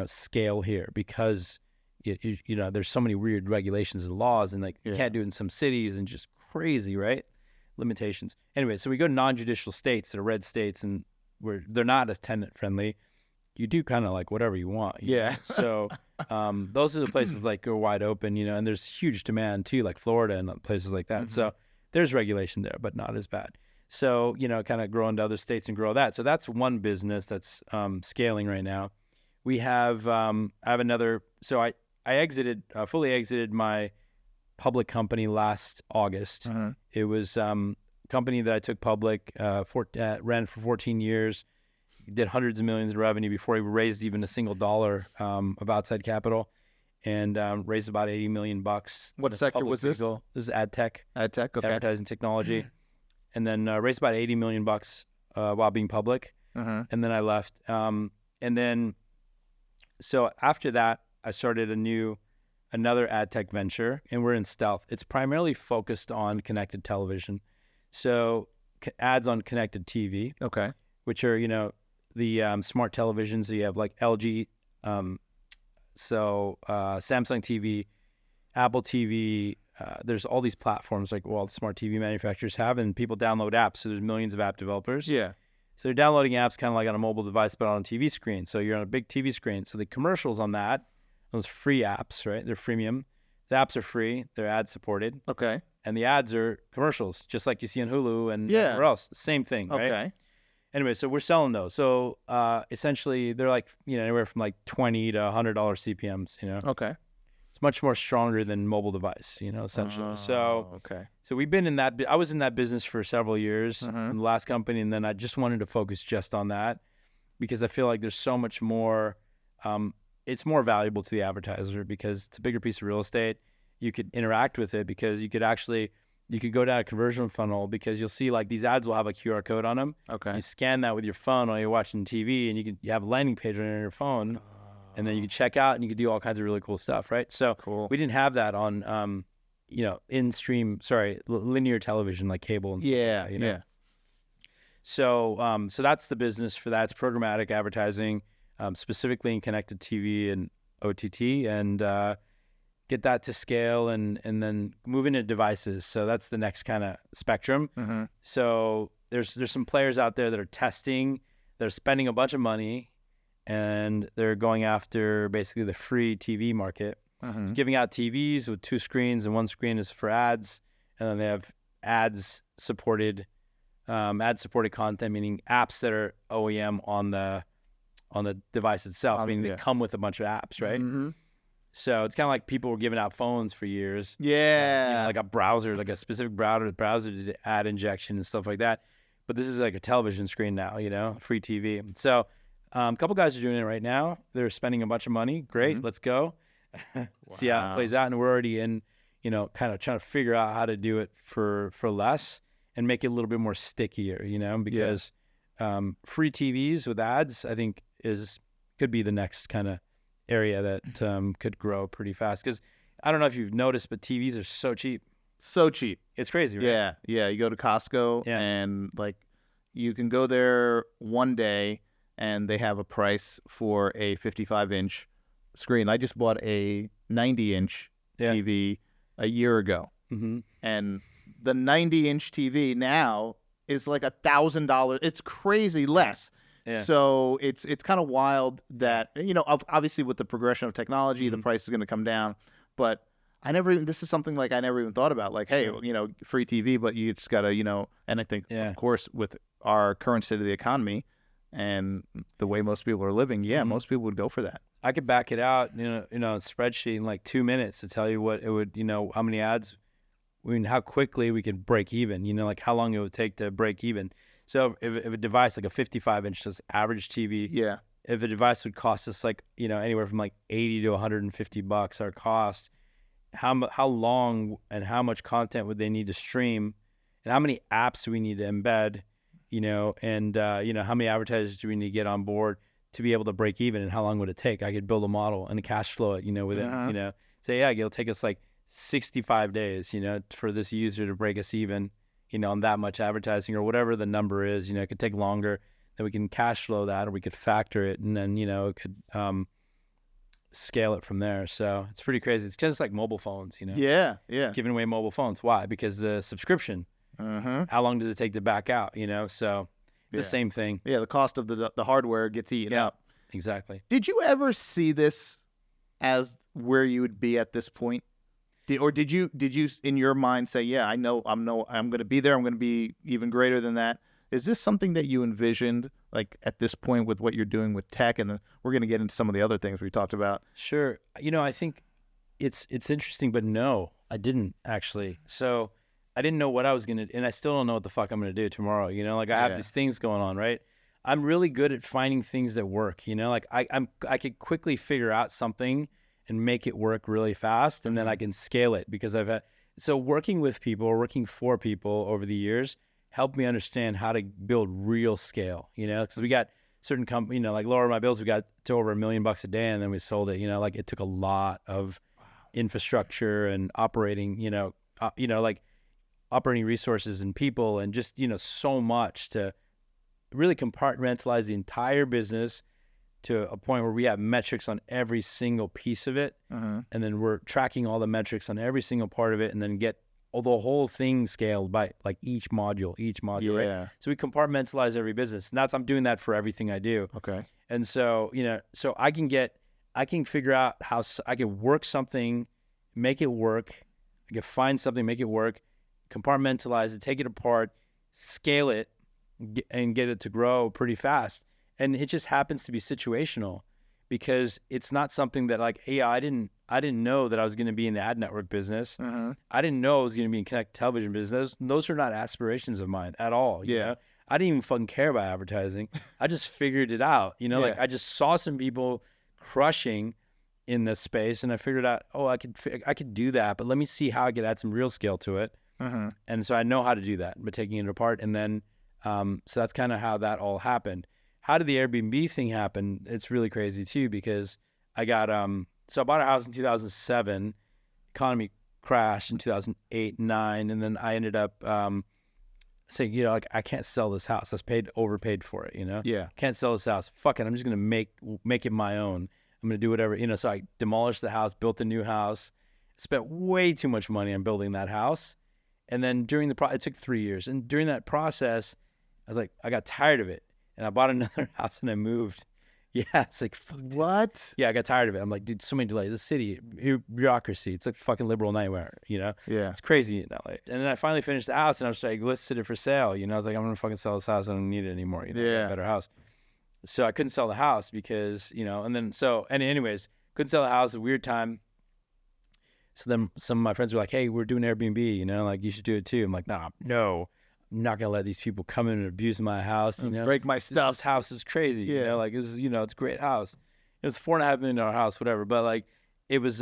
scale here because there's so many weird regulations and laws, and you can't do it in some cities, and just crazy, right? Limitations. Anyway, so we go to non-judicial states that are red states, and where they're not as tenant friendly. You do kind of like whatever you want. So those are the places like go wide open, and there's huge demand too, like Florida and places like that. So there's regulation there, but not as bad. So, kind of grow into other states and grow that. So that's one business that's scaling right now. We have, I have another, so I fully exited my public company last August. It was a company that I took public, ran for 14 years, did hundreds of millions in revenue before we raised even a single dollar of outside capital, and raised about $80 million. What sector was this? This is ad tech. Ad tech, okay. Advertising technology. And then raised about $80 million while being public. And then I left. And then, so after that, I started another ad tech venture, and we're in stealth. It's primarily focused on connected television. So ads on connected TV. Okay. Which are, the smart televisions. So you have like LG, Samsung TV, Apple TV. There's all these platforms like all the smart TV manufacturers have, and people download apps. So there's millions of app developers. Yeah. So they're downloading apps kind of like on a mobile device, but on a TV screen. So you're on a big TV screen. So the commercials on that, those free apps, right? They're freemium. The apps are free. They're ad supported. Okay. And the ads are commercials, just like you see on Hulu and everywhere else. Same thing, right? Okay. Anyway, so we're selling those. So essentially, they're like anywhere from like $20 to $100 CPMs. Okay. It's much more stronger than mobile device, essentially. So we've been in that. I was in that business for several years in the last company, and then I just wanted to focus just on that. because I feel like there's so much more. It's more valuable to the advertiser because it's a bigger piece of real estate. You could interact with it because you could go down a conversion funnel because you'll see like these ads will have a QR code on them. Okay. You scan that with your phone while you're watching TV, and you have a landing page on your phone, and then you can check out and you can do all kinds of really cool stuff, right? So Cool. we didn't have that on, linear television like cable and stuff Yeah. like that, Yeah. So that's the business for that. It's programmatic advertising, specifically in connected TV and OTT, and get that to scale and then move into devices. So that's the next kind of spectrum. Mm-hmm. So there's some players out there that are testing, they're spending a bunch of money, and they're going after basically the free TV market, Mm-hmm. giving out TVs with 2 screens, and 1 screen is for ads, and then they have ad supported content, meaning apps that are OEM on the device itself, meaning they come with a bunch of apps, right? Mm-hmm. So it's kind of like people were giving out phones for years. Yeah. Like a browser, like a specific browser to do ad injection and stuff like that. But this is like a television screen now, free TV. So a couple guys are doing it right now. They're spending a bunch of money. Great, let's go. See how it plays out. And we're already in, kind of trying to figure out how to do it for less and make it a little bit more stickier, because free TVs with ads, I think could be the next kind of area that could grow pretty fast. Because I don't know if you've noticed, but TVs are so cheap. So cheap. It's crazy, right? Yeah. Yeah. You go to Costco and like you can go there one day and they have a price for a 55-inch screen. I just bought a 90-inch TV a year ago. Mm-hmm. And the 90-inch TV now is like $1,000. It's crazy less. Yeah. So it's kind of wild that, obviously with the progression of technology, the price is going to come down. But this is something like I never even thought about. Like, hey, free TV, but you just got to, and I think, of course, with our current state of the economy and the way most people are living, most people would go for that. I could back it out, a spreadsheet in like 2 minutes to tell you what it would, how many ads, how quickly we could break even, like how long it would take to break even. So if a device like a 55-inch does average TV, if a device would cost us like, anywhere from like $80 to $150 our cost, how long and how much content would they need to stream, and how many apps do we need to embed, and how many advertisers do we need to get on board to be able to break even, and how long would it take? I could build a model and cash flow it, within, say, it'll take us like 65 days, for this user to break us even, on that much advertising or whatever the number is. It could take longer. Then we can cash flow that, or we could factor it, and then, it could scale it from there. So it's pretty crazy. It's just like mobile phones, Yeah. giving away mobile phones. Why? Because the subscription, how long does it take to back out, So it's the same thing. Yeah, the cost of the hardware gets eaten up. Exactly. Did you ever see this as where you would be at this point? Did you in your mind say, yeah, I know I'm going to be there. I'm going to be even greater than that. Is this something that you envisioned, like at this point with what you're doing with tech? And we're going to get into some of the other things we talked about. Sure. I think it's interesting, but no, I didn't actually. So I didn't know what I was going to, and I still don't know what the fuck I'm going to do tomorrow. I have these things going on, right? I'm really good at finding things that work, like I could quickly figure out something and make it work really fast, and then I can scale it because so working with people or working for people over the years helped me understand how to build real scale, because we got certain companies, like Lower My Bills, we got to over $1 million a day, and then we sold it, like it took a lot of infrastructure and operating, like operating resources and people and just, so much to really compartmentalize the entire business to a point where we have metrics on every single piece of it. And then we're tracking all the metrics on every single part of it, and then get the whole thing scaled by like each module, right? So we compartmentalize every business. And I'm doing that for everything I do. Okay. And so, so I can figure out how I can work something, make it work. I can find something, make it work, compartmentalize it, take it apart, scale it, and get it to grow pretty fast. And it just happens to be situational, because it's not something that like, hey, I didn't know that I was going to be in the ad network business. I didn't know I was going to be in connected television business. Those are not aspirations of mine at all. You know? I didn't even fucking care about advertising. I just figured it out, you know, Yeah. like I just saw some people crushing in this space, and I figured out, oh, I could do that, but let me see how I could add some real skill to it. And so I know how to do that, but taking it apart. And then, so that's kind of how that all happened. How did the Airbnb thing happen? It's really crazy too, because I got, so I bought a house in 2007, economy crashed in 2008, 9. And then I ended up, saying, you know, like, I can't sell this house. I was overpaid for it, you know? Yeah. Can't sell this house. Fuck it. I'm just going to make it my own. I'm going to do whatever, you know? So I demolished the house, built a new house, spent way too much money on building that house. And then during it took 3 years. And during that process, I was like, I got tired of it. And I bought another house and I moved. Yeah, it's like, fuck. What? Yeah, I got tired of it. I'm like, dude, so many delays. The city, bureaucracy, it's like fucking liberal nightmare, you know? Yeah. It's crazy in LA. And then I finally finished the house and I was like, listed it for sale. You know, I was like, I'm going to fucking sell this house. I don't need it anymore. You know, I got a better house. So I couldn't sell the house because, you know, and then, anyways, couldn't sell the house, a weird time. So then some of my friends were like, hey, we're doing Airbnb, you know, like you should do it too. I'm like, no, I'm not going to let these people come in and abuse my house, you know. Break my stuff. This house is crazy, you know, like it was, you know, it's a great house. It was $4.5 million house, whatever. But like, it was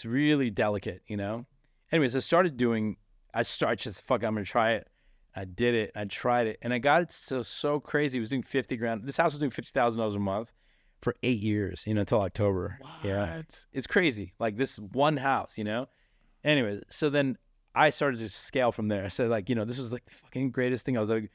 really delicate, you know. Anyways, I'm going to try it. I did it. I tried it, and I got it so crazy. It was doing $50,000. This house was doing $50,000 a month for 8 years, you know, until October. What? Yeah, it's crazy. Like this one house, you know. Anyways, so then I started to scale from there. I said, like, you know, this was like the fucking greatest thing. I was like,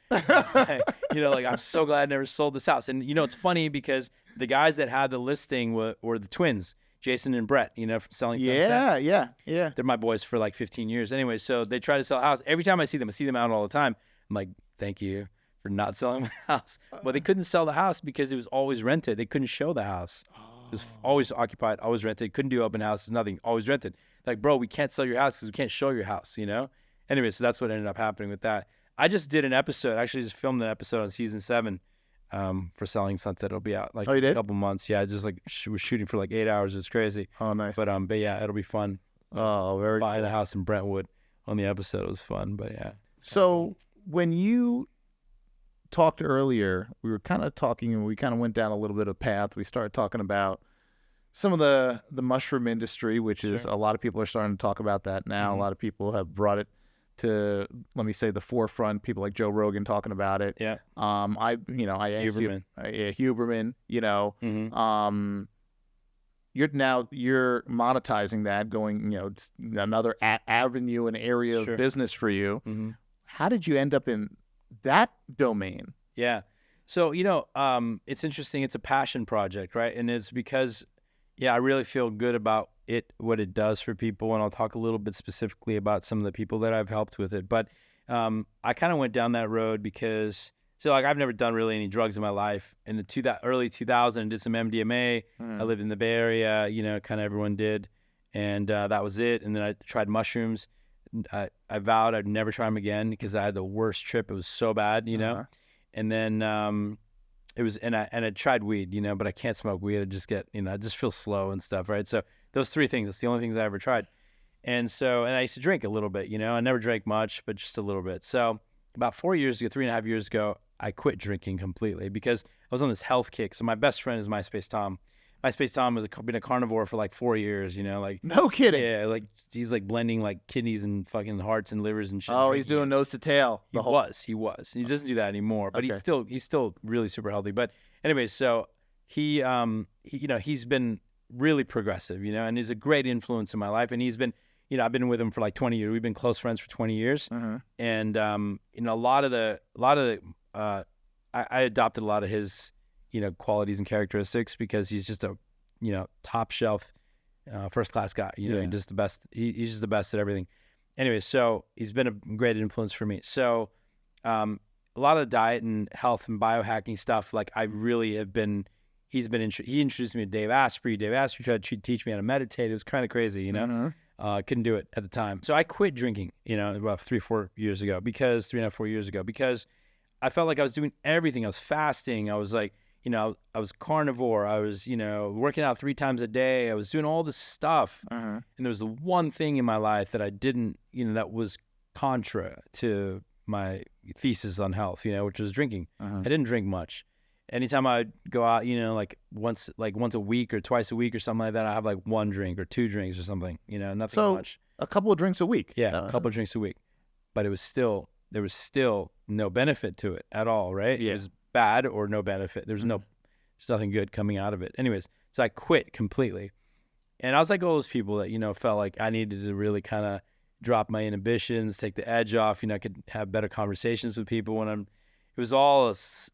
you know, like, I'm so glad I never sold this house. And, you know, it's funny because the guys that had the listing were the twins, Jason and Brett, you know, from Selling Sunset. Yeah. They're my boys for like 15 years. Anyway, so they try to sell a house. Every time I see them out all the time. I'm like, thank you for not selling my house. But they couldn't sell the house because it was always rented. They couldn't show the house. It was always occupied, always rented. Couldn't do open houses, nothing, always rented. Like, bro, we can't sell your house because we can't show your house, you know? Anyway, so that's what ended up happening with that. I just did an episode. I actually just filmed an episode on season 7 for Selling Sunset. It'll be out like a couple months. Yeah, just like we're shooting for like 8 hours. It's crazy. Oh, nice. But yeah, it'll be fun. Oh, very buying a house in Brentwood on the episode was fun, but yeah. So when you talked earlier, we were kind of talking and we kind of went down a little bit of path. We started talking about some of the mushroom industry, which is a lot of people are starting to talk about that now. A lot of people have brought it to, let me say, the forefront. People like Joe Rogan talking about it. Yeah. Huberman. Huberman, you know. You're monetizing that, going, you know, another avenue, an area of business for you. How did you end up in that domain? Yeah. So, you know, it's interesting. It's a passion project, right? And it's because, I really feel good about what it does for people. And I'll talk a little bit specifically about some of the people that I've helped with it. But I kind of went down that road because, like, I've never done really any drugs in my life. In the early 2000s, I did some MDMA. I lived in the Bay Area, you know, kind of everyone did. And that was it. And then I tried mushrooms. I vowed I'd never try them again because I had the worst trip. It was so bad, you know. And then I tried weed, you know, but I can't smoke weed. I just get, you know, I just feel slow and stuff, right? So those 3 things, that's the only things I ever tried. And I used to drink a little bit, you know. I never drank much, but just a little bit. So about 4 years ago, 3.5 years ago, I quit drinking completely because I was on this health kick. So my best friend is MySpace Tom. MySpace Tom has been a carnivore for like 4 years, you know, like. No kidding. Yeah, like he's like blending like kidneys and fucking hearts and livers and shit. Oh, he's doing nose to tail. He was. He doesn't do that anymore, but he's still really super healthy. But anyway, so he you know, he's been really progressive, you know, and he's a great influence in my life. And he's been, you know, I've been with him for like 20 years. We've been close friends for 20 years. And you know, I adopted a lot of his, you know, qualities and characteristics because he's just a, you know, top shelf, first class guy. You know, just the best. He's just the best at everything. Anyway, so he's been a great influence for me. So a lot of the diet and health and biohacking stuff, like I really have been. He introduced me to Dave Asprey. Dave Asprey tried to teach me how to meditate. It was kind of crazy, you know. Couldn't do it at the time. So I quit drinking, you know, about 3.5 years ago because I felt like I was doing everything. I was fasting. I was like, you know, I was carnivore. I was, you know, working out 3 times a day. I was doing all this stuff. And there was the one thing in my life that I didn't, you know, that was contra to my, thesis on health, which was drinking. Uh-huh. I didn't drink much. Anytime I'd go out, like once a week or twice a week or something like that, I have like one drink or two drinks or something, nothing much. A couple of drinks a week. Yeah, a couple of drinks a week. But there was still no benefit to it at all, right? Yeah. It was bad or no benefit. There's nothing good coming out of it. Anyways, so I quit completely. And I was like all those people that, felt like I needed to really kind of drop my inhibitions, take the edge off, I could have better conversations with people it was all is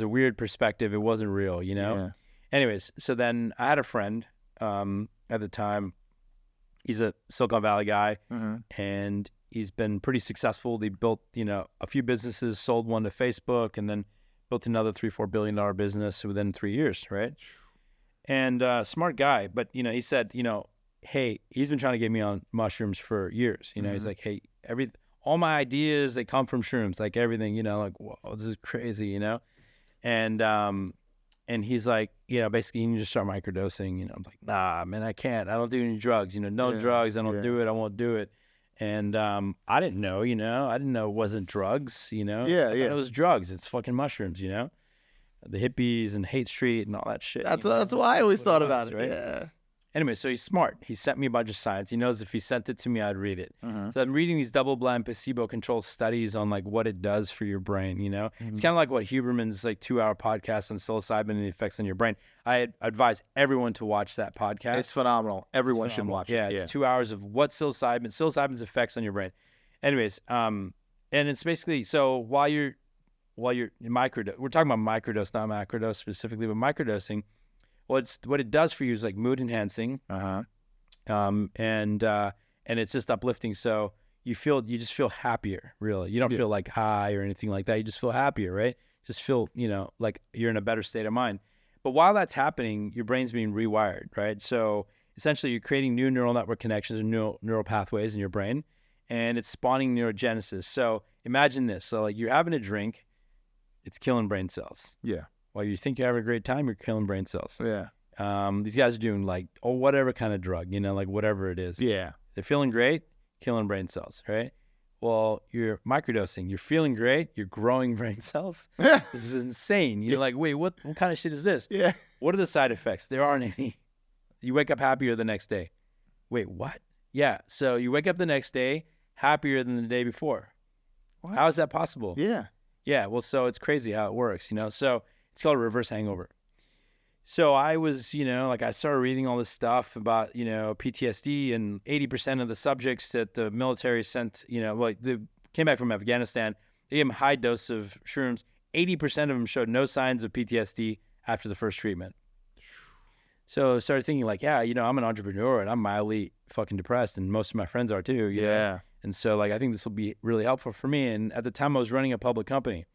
a weird perspective. It wasn't real, Yeah. Anyways, so then I had a friend at the time. He's a Silicon Valley guy, and he's been pretty successful. They built, a few businesses, sold one to Facebook, and then built another $3-4 billion business within 3 years, right? And smart guy, but he said, hey, he's been trying to get me on mushrooms for years. He's like, hey, all my ideas, they come from shrooms, like everything, like, whoa, this is crazy, and he's like, basically you need to start microdosing. I'm like, nah, man, I can't. I don't do any drugs, no drugs. I don't do it. I won't do it. And I didn't know, I didn't know it wasn't drugs, I thought it was drugs. It's fucking mushrooms, the hippies and Hate Street and all that shit. That's why I always thought about it, right? Yeah. Anyway, so he's smart. He sent me a bunch of science. He knows if he sent it to me, I'd read it. So I'm reading these double-blind, placebo-controlled studies on like what it does for your brain. It's kind of like what Huberman's like 2-hour podcast on psilocybin and the effects on your brain. I advise everyone to watch that podcast. It's phenomenal. Everyone should watch it. Yeah, it's 2 hours of what psilocybin's effects on your brain. Anyways, and it's basically so while you're microdose, we're talking about microdose, not macrodose specifically, but microdosing. What it does for you is like mood enhancing, and it's just uplifting. So you just feel happier. Really, you don't feel like high or anything like that. You just feel happier, right? Just feel like you're in a better state of mind. But while that's happening, your brain's being rewired, right? So essentially, you're creating new neural network connections and neural pathways in your brain, and it's spawning neurogenesis. So imagine this: so like you're having a drink, it's killing brain cells. Yeah. While you think you're having a great time, you're killing brain cells. Yeah. These guys are doing like, whatever kind of drug, like whatever it is. Yeah. They're feeling great, killing brain cells, right? Well, you're microdosing. You're feeling great. You're growing brain cells. This is insane. You're like, wait, what kind of shit is this? Yeah. What are the side effects? There aren't any. You wake up happier the next day. Wait, what? Yeah. So you wake up the next day happier than the day before. What? How is that possible? Yeah. Yeah. Well, so it's crazy how it works, So it's called a reverse hangover. So I was, I started reading all this stuff about, PTSD, and 80% of the subjects that the military sent, they came back from Afghanistan, they gave them a high dose of shrooms. 80% of them showed no signs of PTSD after the first treatment. So I started thinking like, yeah, I'm an entrepreneur and I'm mildly fucking depressed, and most of my friends are too. You know? And so like, I think this will be really helpful for me. And at the time I was running a public company.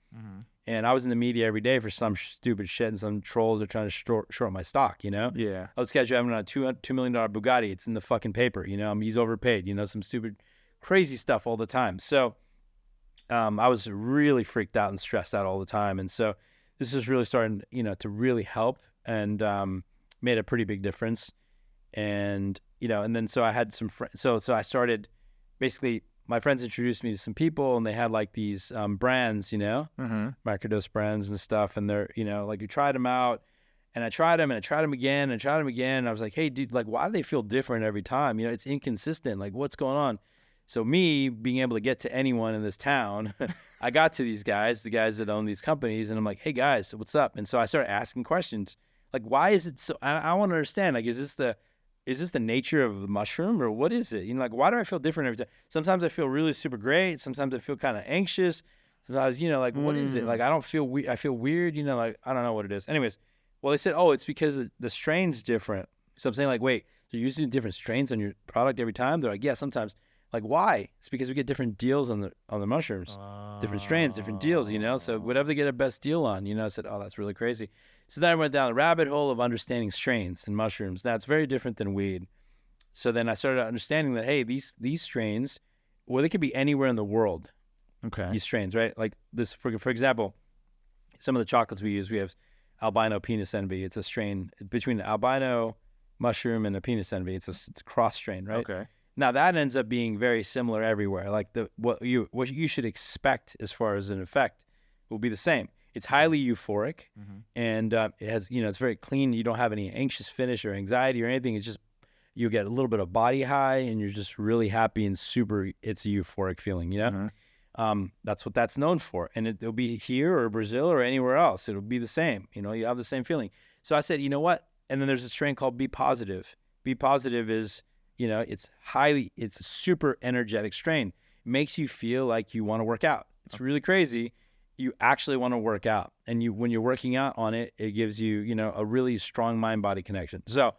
And I was in the media every day for some stupid shit, and some trolls are trying to short my stock, Yeah. Oh, this guy's driving on a $2 million Bugatti. It's in the fucking paper, he's overpaid, some stupid, crazy stuff all the time. So I was really freaked out and stressed out all the time. And so this was really starting, to really help, and made a pretty big difference. And, and then so I had some friends. So I started basically, my friends introduced me to some people, and they had like these brands, microdose brands and stuff. And they're, like you tried them out, and I tried them, and I tried them again, and I tried them again. And I was like, hey, dude, like, why do they feel different every time? It's inconsistent. Like, what's going on? So me being able to get to anyone in this town, I got to these guys, the guys that own these companies, and I'm like, hey guys, what's up? And so I started asking questions. Like, why is it so, I want to understand, like, is this the nature of the mushroom, or what is it? Like, why do I feel different every time? Sometimes I feel really super great. Sometimes I feel kind of anxious. Sometimes, like, what is it? Like, I don't feel I feel weird, like, I don't know what it is. Anyways, well, they said, it's because the strain's different. So I'm saying like, wait, so you're using different strains on your product every time? They're like, yeah, sometimes. Like, why? It's because we get different deals on the mushrooms, different strains, different deals, So whatever they get a best deal on, I said, oh, that's really crazy. So then I went down the rabbit hole of understanding strains and mushrooms. Now, it's very different than weed. So then I started understanding that, hey, these strains, well, they could be anywhere in the world. Okay. These strains, right? Like this, for example, some of the chocolates we use, we have albino penis envy. It's a strain between an albino mushroom and a penis envy. It's a cross strain, right? Okay. Now that ends up being very similar everywhere. Like what you should expect as far as an effect will be the same. It's highly euphoric, and it has, it's very clean. You don't have any anxious finish or anxiety or anything. It's just you get a little bit of body high, and you're just really happy and super. It's a euphoric feeling, That's what that's known for, and it'll be here or Brazil or anywhere else. It'll be the same. You have the same feeling. So I said, you know what? And then there's a strain called Be Positive. Be Positive is, it's a super energetic strain. It makes you feel like you want to work out. It's really crazy. You actually want to work out, and when you're working out on it, it gives you, a really strong mind-body connection. So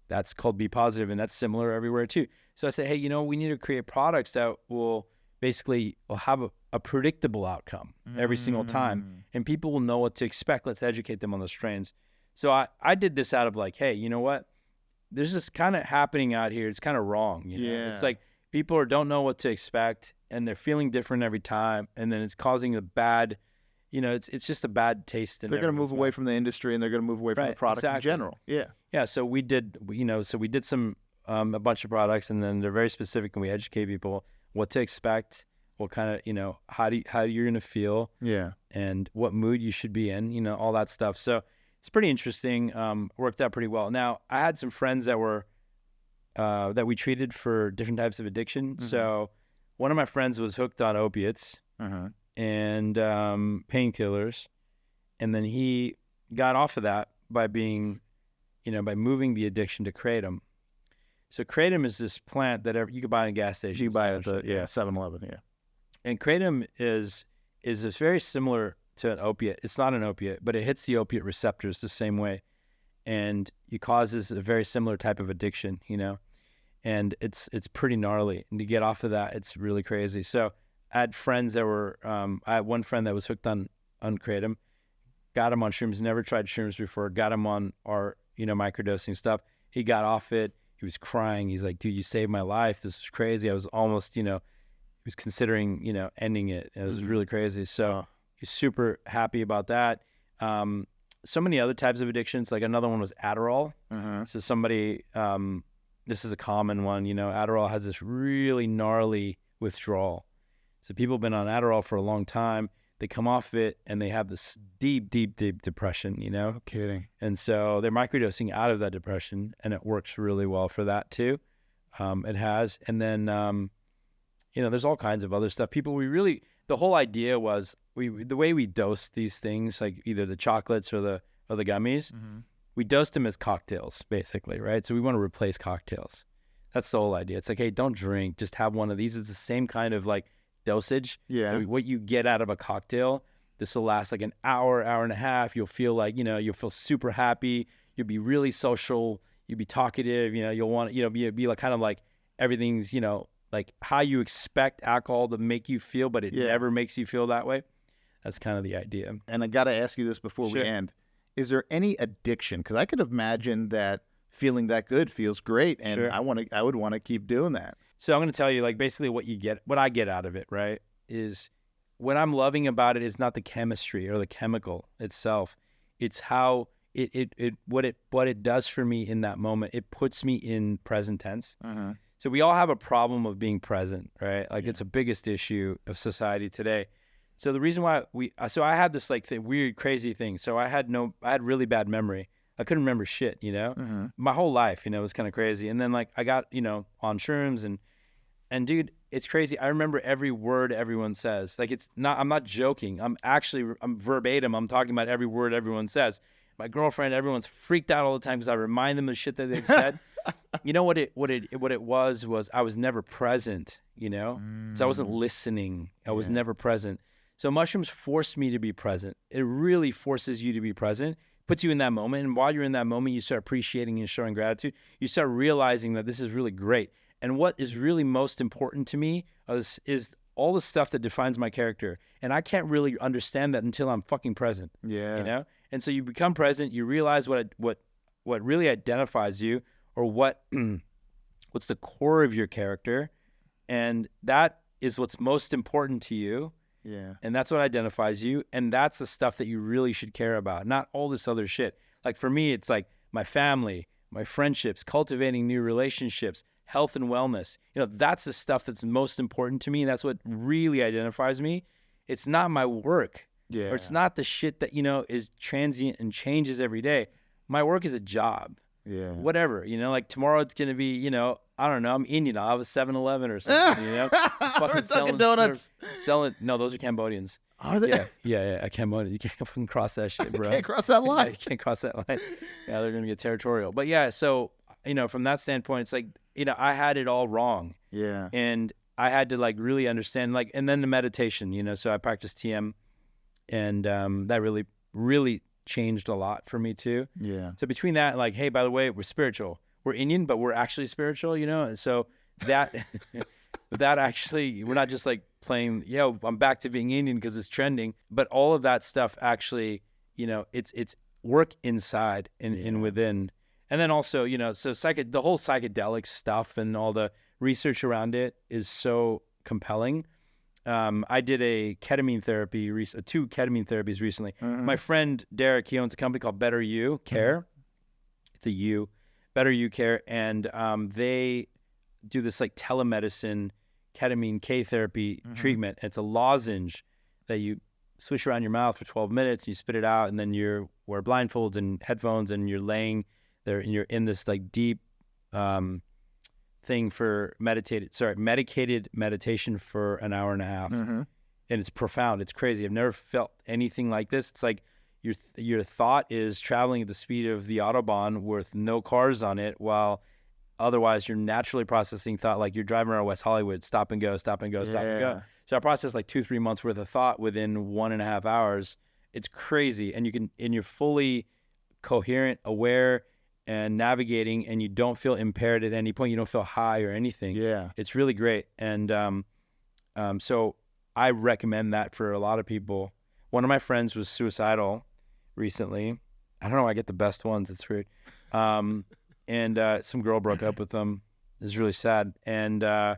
that's called Be Positive, and that's similar everywhere too. So I said, hey, we need to create products that will have a predictable outcome every single time, and people will know what to expect. Let's educate them on the strains. So I did this out of like, hey, you know what? There's this kind of happening out here. It's kind of wrong. It's like people don't know what to expect, and they're feeling different every time, and then it's causing a bad, it's just a bad taste. They're going to move away from the industry, and they're going to move away from the product in general. Yeah. So we did, some a bunch of products, and then they're very specific, and we educate people what to expect, what kind of, how you're going to feel, and what mood you should be in, all that stuff. So it's pretty interesting. Worked out pretty well. Now I had some friends that were that we treated for different types of addiction. So one of my friends was hooked on opiates and painkillers, and then he got off of that by being, by moving the addiction to kratom. So kratom is this plant that you can buy in a gas station. You can buy it at the 7-Eleven. And kratom is this very similar to an opiate. It's not an opiate, but it hits the opiate receptors the same way, and it causes a very similar type of addiction, and it's pretty gnarly. And to get off of that, it's really crazy. So I had friends that were, I had one friend that was hooked on kratom, got him on shrooms, never tried shrooms before, got him on our, microdosing stuff. He got off it. He was crying. He's like, dude, you saved my life. This was crazy. I was almost, he was considering, ending it. It was really crazy. So he's super happy about that. So many other types of addictions, like another one was Adderall. So somebody, this is a common one, Adderall has this really gnarly withdrawal. So people have been on Adderall for a long time. They come off it and they have this deep, deep, deep depression, No kidding. And so they're microdosing out of that depression, and it works really well for that too. It has. And then, there's all kinds of other stuff. The whole idea was the way we dose these things, like either the chocolates or the gummies, we dosed them as cocktails, basically, right? So we want to replace cocktails. That's the whole idea. It's like, hey, don't drink, just have one of these. It's the same kind of like dosage. So what you get out of a cocktail, this will last like an hour and a half. You'll feel like, you'll feel super happy. You'll be really social. You'll be talkative. You'll want to, be like kind of like everything's, like how you expect alcohol to make you feel, but it never makes you feel that way. That's kind of the idea. And I got to ask you this before we end. Is there any addiction? Because I could imagine that feeling that good feels great, and I would want to keep doing that. So I'm going to tell you, like, basically what I get out of it, right, is what I'm loving about it is not the chemistry or the chemical itself. It's how what it does for me in that moment. It puts me in present tense. So we all have a problem of being present, right? Like it's the biggest issue of society today. So the reason why I had this like weird, crazy thing. So I had really bad memory. I couldn't remember shit, my whole life, it was kind of crazy. And then like I got, on shrooms and dude, it's crazy. I remember every word everyone says. Like I'm not joking. I'm verbatim. I'm talking about every word everyone says. My girlfriend, everyone's freaked out all the time because I remind them of shit that they've said. What it was I was never present, So I wasn't listening. I was never present. So mushrooms forced me to be present. It really forces you to be present, puts you in that moment. And while you're in that moment, you start appreciating and showing gratitude. You start realizing that this is really great. And what is really most important to me is all the stuff that defines my character. And I can't really understand that until I'm fucking present. And so you become present. You realize what really identifies you, or what's the core of your character. And that is what's most important to you. And that's what identifies you. And that's the stuff that you really should care about, not all this other shit. Like for me, it's like my family, my friendships, cultivating new relationships, health and wellness. That's the stuff that's most important to me. And that's what really identifies me. It's not my work. Yeah. Or it's not the shit that, is transient and changes every day. My work is a job. Yeah. Whatever, like tomorrow it's going to be, I don't know, I'm Indian. I'll have a 7-Eleven or something, Fucking Dunkin' Donuts. No, those are Cambodians. Are they? Yeah, Cambodian. You can't fucking cross that shit, bro. You can't cross that line. Yeah, you can't cross that line. Yeah, they're going to get territorial. But yeah, so, from that standpoint, it's like, I had it all wrong. Yeah. And I had to like really understand, like, and then the meditation, so I practiced TM, and that really, really changed a lot for me too. Yeah. So between that, like, hey, by the way, we're spiritual. We're Indian, but we're actually spiritual, And so that, that actually, we're not just like playing, I'm back to being Indian because it's trending. But all of that stuff actually, it's work inside and within. And then also, so the whole psychedelic stuff and all the research around it is so compelling. I did a ketamine therapy, 2 ketamine therapies recently. Mm-hmm. My friend Derek, he owns a company called Better You Care. Mm-hmm. It's a U, Better You Care, and they do this like telemedicine ketamine K therapy treatment. It's a lozenge that you swish around your mouth for 12 minutes, and you spit it out, and then you wear blindfolds and headphones, and you're laying there, and you're in this like deep thing for medicated meditation for an hour and a half. Mm-hmm. And it's profound. It's crazy. I've never felt anything like this. It's like your thought is traveling at the speed of the Autobahn with no cars on it, while otherwise you're naturally processing thought like you're driving around West Hollywood, stop and go, stop and go, stop and go. So I processed like 2-3 months worth of thought within 1.5 hours. It's crazy. And you're fully coherent, aware, and navigating, and you don't feel impaired at any point. You don't feel high or anything. Yeah. It's really great. And so I recommend that for a lot of people. One of my friends was suicidal recently. I don't know why I get the best ones. It's weird. And some girl broke up with him. It was really sad. And I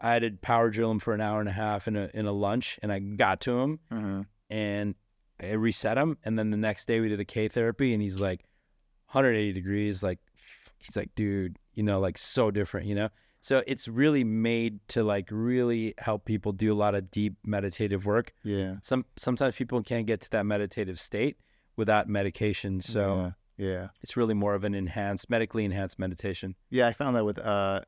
had to power drill him for an hour and a half in a lunch, and I got to him and I reset him. And then the next day we did a K therapy, and he's like 180 degrees. Like, he's like, dude, like so different, So it's really made to like really help people do a lot of deep meditative work. Yeah. Sometimes people can't get to that meditative state without medication. So yeah, it's really more of an medically enhanced meditation. Yeah, I found that with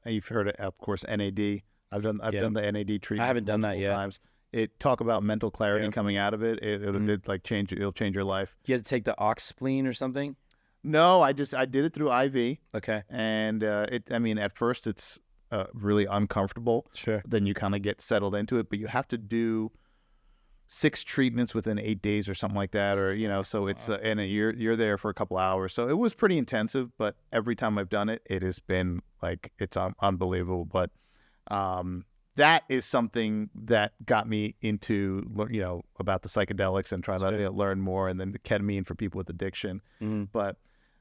you've heard it, of course, NAD. I've done the NAD treatment. I haven't done that yet. Times. It talk about mental clarity coming out of it. It'll change your life. You have to take the ox spleen or something? No, I did it through IV. Okay. And at first it's really uncomfortable. Sure. Then you kind of get settled into it, but you have to do 6 treatments within 8 days or something like that, or so it's and you're there for a couple hours. So it was pretty intensive, but every time I've done it, it has been like it's unbelievable. But that is something that got me into about the psychedelics and trying to learn more, and then the ketamine for people with addiction. But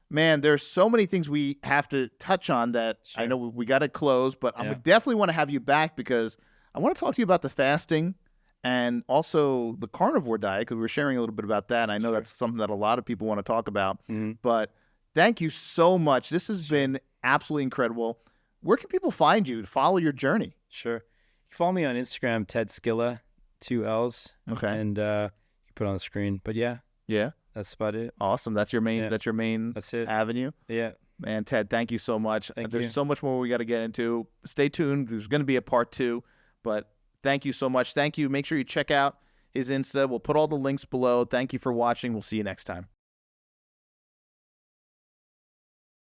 man, there's so many things we have to touch on that I know we got to close, but I definitely want to have you back because I want to talk to you about the fasting and also the carnivore diet, because we were sharing a little bit about that. And I know that's something that a lot of people want to talk about. But thank you so much. This has been absolutely incredible. Where can people find you to follow your journey? Sure. You can follow me on Instagram, Ted Skilla, 2 L's. Okay. And you put it on the screen. But yeah. That's about it. Awesome. That's your main. That's your main. That's it. Avenue. Yeah. Man, Ted, thank you so much. There's so much more we got to get into. Stay tuned. There's going to be a part 2, but thank you so much. Thank you. Make sure you check out his Insta. We'll put all the links below. Thank you for watching. We'll see you next time.